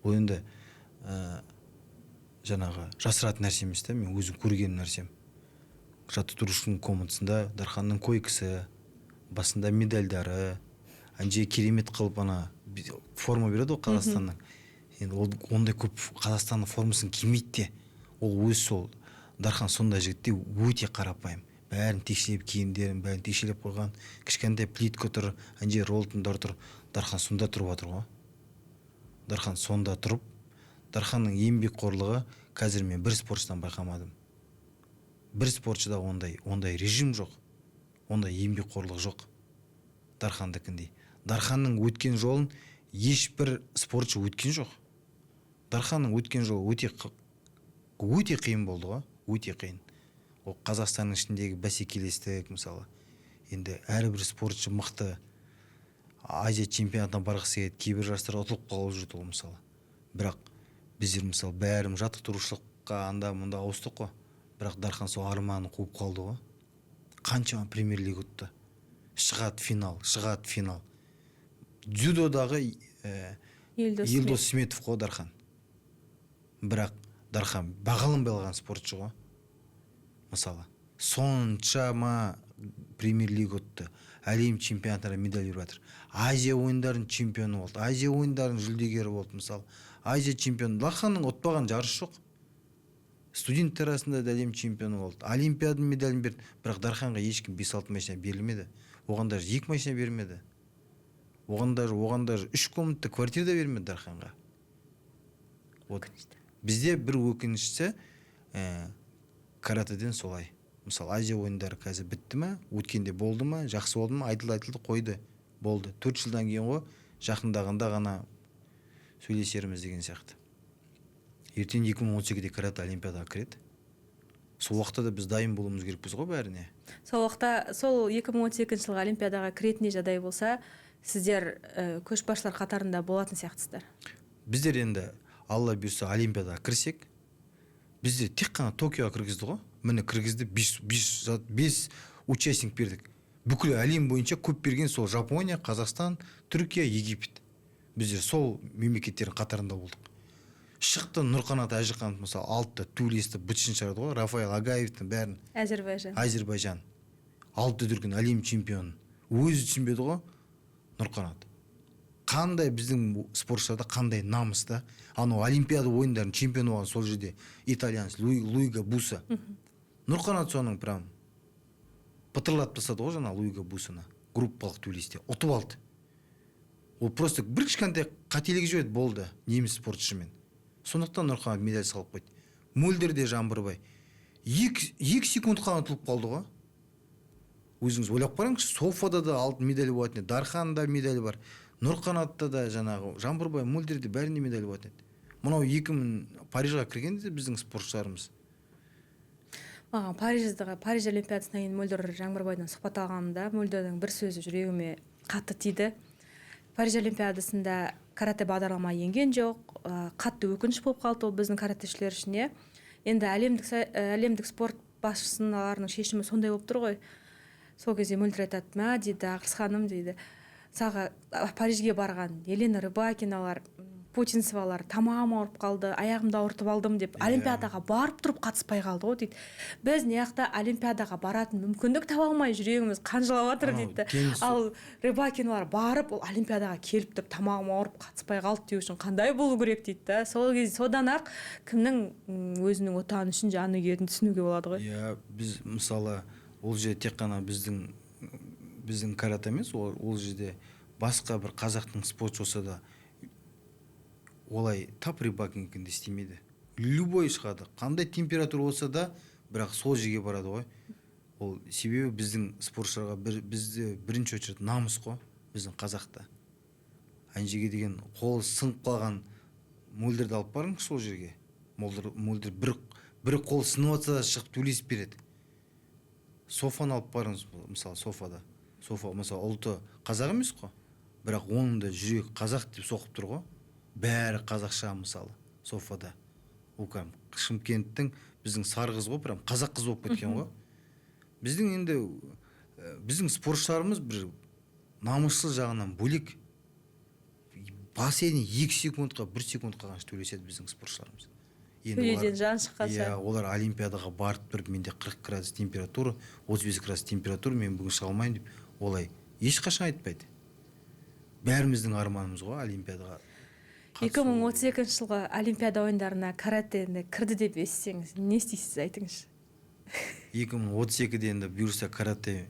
[SPEAKER 2] ойында жаңағы жасыратын нәрсе емес та, мен өзім көрген нәрсем. Жаттықтырушының комнатасында Дарханның койкасы, басында медальдары, анже керемет қылып форма береді ғой Қазақстанның. Енді ондай көп Қазақстанның формасын кимейді де. Ол өз сол Дархан сондай жігітте өте қарапайым. Бәрін текшелеп, киімдерін бәрін текшелеп қойған. Кішкентай плитка тұр, анже роллтондар тұр. Дархан сонда тұрып жатыр ғой. Дархан сонда тұрып, Дарханның еңбекқорлығы қазір мен бір спортшыдан байқамадым. Бір спортшыда ондай режим жоқ. Ондай еңбекқорлық жоқ. Дархандыкіндей. Дарханның өткен жолын ешбір спортшы өткен жоқ. Дарханның өткен жолы өте қиын болды ғой, өте қиын. Ол Қазақстанның ішіндегі бәсекелестік мысалы. Енді әрбір спортшы мықты. Азия чемпионатына барғысы келеді, кейбір жастар ұтылып қалып жүрді ол мысалы. Бірақ біздер мысалы бәрім жаттықтырушылыққа анда-мында ауыстық қой. Бірақ Дархан сол арманын қуып қалды ғой. Қаншама премьер-лига ұтты. Шығады финал. Дзюдодағы Елдос Сметов қой Дархан. Бірақ Дархан бағаланбай қалған спортшы ғой. Мысалы, соншама премьер-лига ұтты. Әлем чемпионаттарына медаль беріп жатыр. Азия ойындарының чемпионы болды. Азия ойындарының жүлдегері болды мысалы. Азия чемпионы. Дарханның ұтпаған жарыс жоқ. студенттер арасында да әлем чемпионы болды, олимпиаданың медалін берді, бірақ Дарханға ешкім 5-6 машина берілмеді, оған даже 2 машина бермеді, оған даже 3 комнатты квартира да бермеді Дарханға. Вот бізде бір өкініштісі каратеден солай. Мысалы Азия ойындары қазір бітті ма, өткенде болды ма, жақсы болды ма, айтылды қойды, болды. 4 жылдан кейін ғой жақындағанда ғана сөйлесерміз деген сияқты. Ертең 2018-де карате олимпиадаға кіреді. Сол уақытта да біз дайын болуымыз керекпіз ғой бәріне.
[SPEAKER 1] Сол уақытта, сол 2018 жылғы олимпиадаға кіретіндей жағдай болса, сіздер көшбасшылар қатарында болатын сияқтысыздар.
[SPEAKER 2] Біздер енді алла бұйырса олимпиадаға кірсек, біздер тек қана Токиоға кіргізді ғой. Міне кіргізді, 5 участник бердік. Бүкіл әлем бойынша көп берген сол Жапония, Қазақстан, Түркия, Египет. Біздер сол мемлекеттердің қатарында болдық. Шықты Нұрқанат Әжіқанов, мысалы, алтты туристі бітшін шығарды ғой, Рафаэл Агаевтің бәрін. Әзербайжан. 6 дүркін әлем чемпионы. Өзі түсінбеді ғой Нұрқанат. Қандай біздің спортшыларда қандай намыста. Анау олимпиада ойындарын чемпионы болған сол жерде итальянец Луига Буса. Нұрқанат соның прям пытырлатып тастады ғой жаңа Луига Бусаны. Группалық туристе ұтып алды. Ол просто бір кішкентай қателік жіберді, болды неміс спортшымен. Сондықтан Нұрқанат медаль салып қойды. Мөлдірде Жаңбырбай 2 секунд қана ұтылып қалды ғой. Өзіңіз ойлап қараңызшы, Софада да алтын медаль болатын еді, Дарханда медаль бар, Нұрқанатта да жаңағы Жаңбырбай, Мөлдірде бәрінде медаль болатын еді. Мынау 2000 Парижға кіргенде біздің спортшыларымыз.
[SPEAKER 1] Маған Париж олимпиадасынан кейін Мөлдір Жаңбырбайдан сұхбат алғанымда Мөлдірдің бір сөзі жүрегіме қатты тиді. Париж олимпиадасында карате бағдарлама енген жоқ, қатты өкініш болып қалды ол біздің каратешілер үшін. Енді әлемдік спорт басшыларының шешімі сондай болып тұр ғой. Сол кезде Мөлдір айтады, ма дейді, Ақырыс ханым дейді, саға Парижге барған Елена Рыбакиналар, Путинцевалар тамағым ауырып қалды, аяғымды ауыртып алдым деп олимпиадаға барып тұрып қатыспай қалды ғой дейді. Біз неяқта олимпиадаға баратын мүмкіндік таба алмай жүрегіміз қанжылап жатыр дейді. Ал Рыбакиналар барып ол олимпиадаға келіп тұрып тамағым ауырып қатыспай қалды деу үшін қандай болу керек дейді. Сол кезде содан ақ кімнің өзінің отаны үшін жаны күйетінін түсінуге болады ғой.
[SPEAKER 2] Иә, біз мысалы ол жерде тек қана біздің карате емес, ол жерде басқа бір қазақтың спортшысы да олай тап Рыбакинікінде істемейді. Любой шығады, қандай температура болса да, бірақ сол жерге барады ғой. Ол себебі біздің спортшыларға бізде бірінші очередь намыс қой, біздің қазақта. Ана жерге деген қолы сынып қалған Мөлдірді алып барыңыз сол жерге. Мөлдір бір қолы сынып жатса да шығып төлесіп береді. Софаны алып барыңыз, мысалы Софада. Софа мысалы ұлты қазақ емес қой, бірақ оның да жүрегі қазақ деп соқып тұр ғой. Бәрі қазақша мысалы Софада. Ол Шымкенттің біздің сарғыз ғой, прям қазақ қыз болып кеткен ғой. Біздің енді біздің спортшыларымыз бір намысшыл жағынан бөлек. Бассейне 2 секундқа 1 секундқа ғана төлеседі біздің спортшыларымыз.
[SPEAKER 1] Төледен жан шыққанша.
[SPEAKER 2] Олар олимпиадаға барып тұрып, менде 40 градус температура, 35 градус температура, мен бүгін шыға алмайын деп, олай ешқашан айтпайды. Бәріміздің арманымыз ғой олимпиадаға.
[SPEAKER 1] 2032 жылғы олимпиада ойындарына каратені кірді деп естісеңіз, не істейсіз, айтыңызшы?
[SPEAKER 2] 2032-де енді бұйырса карате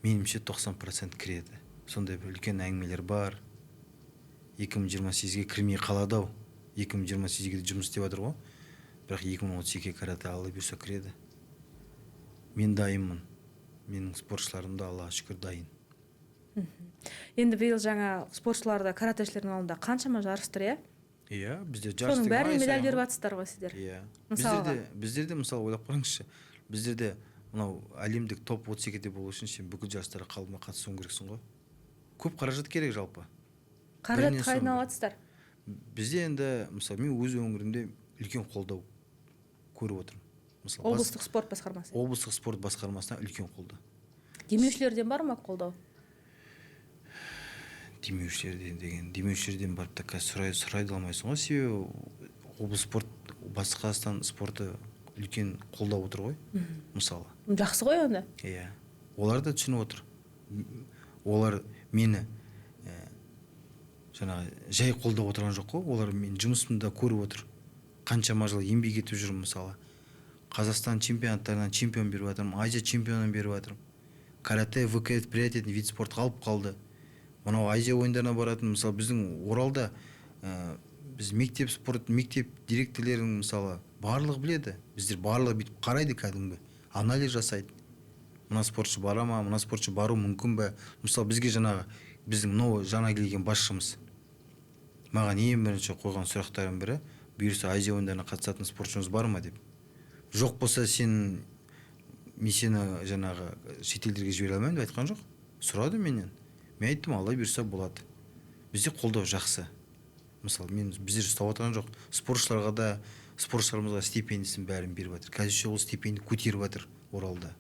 [SPEAKER 2] меніңше 90% кіреді. Сондай бір үлкен әңгімелер бар. 2028-ге кірмей қалады ау. 2028-ге жұмыс істеп жатыр ғой. Бірақ 2032-ге карате алла бұйырса кіреді. Мен дайынмын. Менің спортшыларым да Аллаға шүкір дайын.
[SPEAKER 1] Енді биыл жаңа спортшыларда, каратешілердің алдында қаншама жарыс тұр, иә?
[SPEAKER 2] Иә, бізде жарыс.
[SPEAKER 1] Соның бәріне медаль беріп жатсыздар ғой сіздер.
[SPEAKER 2] Иә. Біздерде мысалы ойлап қараңызшы. Біздерде мынау әлемдік топ 32-де болу үшін сен бүкіл жарыстарға қалдырмай қатысуың керексің ғой. Көп қаражат керек жалпы.
[SPEAKER 1] Қаражат қайдан аласыздар?
[SPEAKER 2] Бізде енді мысалы мен өз өңірімде үлкен қолдау көріп отырмын. Мысалы
[SPEAKER 1] облыстық спорт басқармасы.
[SPEAKER 2] Облыстық спорт басқармасына үлкен қолдау.
[SPEAKER 1] Демеушілерден бар ма қолдау?
[SPEAKER 2] Демеушілерден барып та сұрайды алмайсың ғой, себебі облыс спорт, Батыс Қазақстан спорты үлкен қолдап отыр ғой, мысалы.
[SPEAKER 1] Жақсы ғой онда?
[SPEAKER 2] Иә. Олар да түсініп отыр. Олар мені жаңағы жай қолдап отырған жоқ қой, олар мен жұмысымда көріп отыр. Қаншама жыл еңбек етіп жүрмін мысалы. Қазақстан чемпионаттарынан чемпион беріп жатырмын, Азия чемпионын беріп жатырмын. Карате ВКФ приоритетный вид спортқа алып қалды. Мынау Азия ойындарына баратын, мысалы біздің Оралда біз мектеп спорт, мектеп директорлерінің мысалы барлығы біледі. Біздер барлығы бүйтіп қарайды, кәдімгі анализ жасайды. Мына спортшы бара ма, мына спортшы бару мүмкін бе? Мысалы бізге жаңағы біздің мынау жаңа келген басшымыз маған ең бірінші қойған сұрақтардың бірі, бұйырса Азия ойындарына қатысатын спортшымыз бар ма деп. Жоқ болса мен сені жаңағы шетелдерге жібере алмаймын деп айтқан жоқ. Сұрады менен. Мен айттым, Алла бұйырса болады. Бізде қолдау жақсы. Мысалы біздер ұстап отырған жоқ. Спортшыларымызға стипендиясын бәрін беріп жатыр. Қазір ол стипендия көтеріп жатыр Оралда.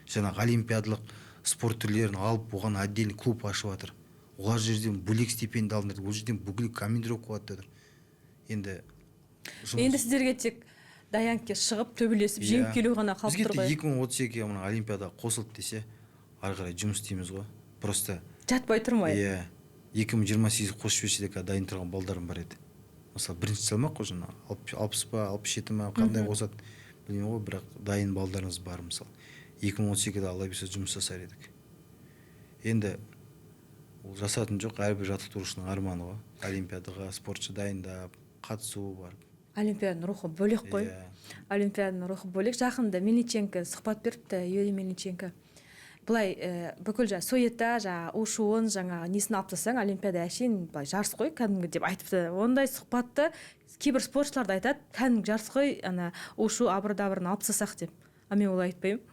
[SPEAKER 2] Жаңағы олимпиадалық спорт түрлерін алып, оған отдельный клуб ашып жатыр. Олар жерден бөлек стипендия алынады, ол жерден бөлек командировка болады жатыр. Енді
[SPEAKER 1] сіздерге тек даянкке шығып төбелесіп жеңіп келу ғана қалып тұр ғой.
[SPEAKER 2] Бізге 2032-ге мына олимпиада қосылды десе, ары қарай жұмыс істейміз ғой. Просто
[SPEAKER 1] жатпай тұрмай.
[SPEAKER 2] 2028 қосып жіберсе де дайын тұрған балдарым бар еді. Мысалы бірінші салмақ қой жаңа 60 па 67 ма қандай қосады білмеймін ғой, бірақ дайын балдарымыз бар. Мысалы 2018-де Алла бұйырса жұмыс жасар едік. Енді ол жасатын жоқ, әрбір жаттықтырушының арманы ғой. Олимпиадаға спортшы дайындап қатысуы бар.
[SPEAKER 1] Олимпиаданың рухы бөлек қой. Олимпиаданың рухы бөлек. Жақында Мельниченко сұхбат беріпті, Юрий Мельниченко. Бұлай бүкіл Советта ушуын несін алып тастасаң, Олимпиада әшейін былай жарыс қой кәдімгі деп айтыпты. Ондай сұхбатты кейбір спортшыларды айтады, кәдімгі жарыс қой, ушу абыр-дабырын алып тастасақ деп. Мен олай айтпаймын.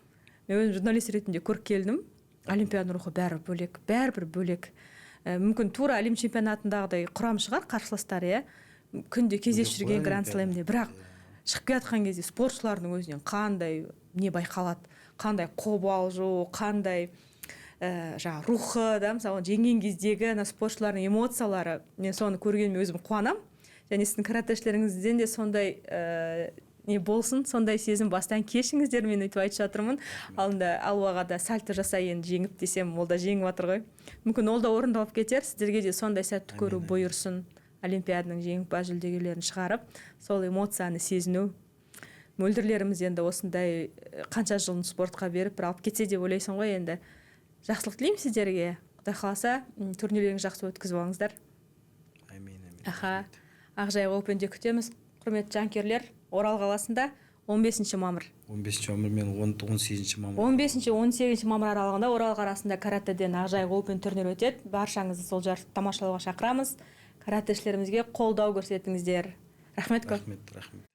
[SPEAKER 1] Мен өзім журналист ретінде көріп келдім. Олимпиаданың рухы бәрібір бөлек. Мүмкін тура әлем чемпионатындағыдай құрам шығар қарсыластар, күнде кездесіп жүрген Гранд Слэмде, бірақ шығып келатқан кезде спортшылардың өзінен қандай не байқалады, қандай қобалжу, қандай рухы, мысалы жеңген кездегі спортшылардың эмоциялары, мен соны көргеніме өзім қуанам. Және сіздің каратэшілеріңізден де сондай не болсын, сондай сезім бастан кешіңіздер, мен өйтіп айтып жатырмын. Алында Алуаға да сальто жасай енді жеңіп десем, ол да жеңіп жатыр ғой. Мүмкін ол да орындалып кетер, сіздерге де сондай сәтті көру бұйырсын. Олимпиаданың жеңімпаз жүлдегерлерін шығарып, сол эмоцияны сезіну. Мөлдірлеріміз енді осындай қанша жылын спортқа беріп, бір алып кетсе деп ойлайсың ғой. Енді жақсылық тілеймін сіздерге. Құдай қаласа, турнирлеріңізді жақсы өткізіп алыңыздар. Ақжайық Опенде күтеміз. Құрметті жанкүйерлер, Орал қаласында 15 мамыр.
[SPEAKER 2] 15 мамыр мен 18 мамыр.
[SPEAKER 1] 15-18 мамыр аралығында Орал қаласында каратэден Ақжайық Опен турнирі өтеді. Баршаңызды сол жарысты тамашалауға шақырамыз. Каратэшілерімізге қолдау көрсетіңіздер. Рахмет көп.
[SPEAKER 2] Рахмет.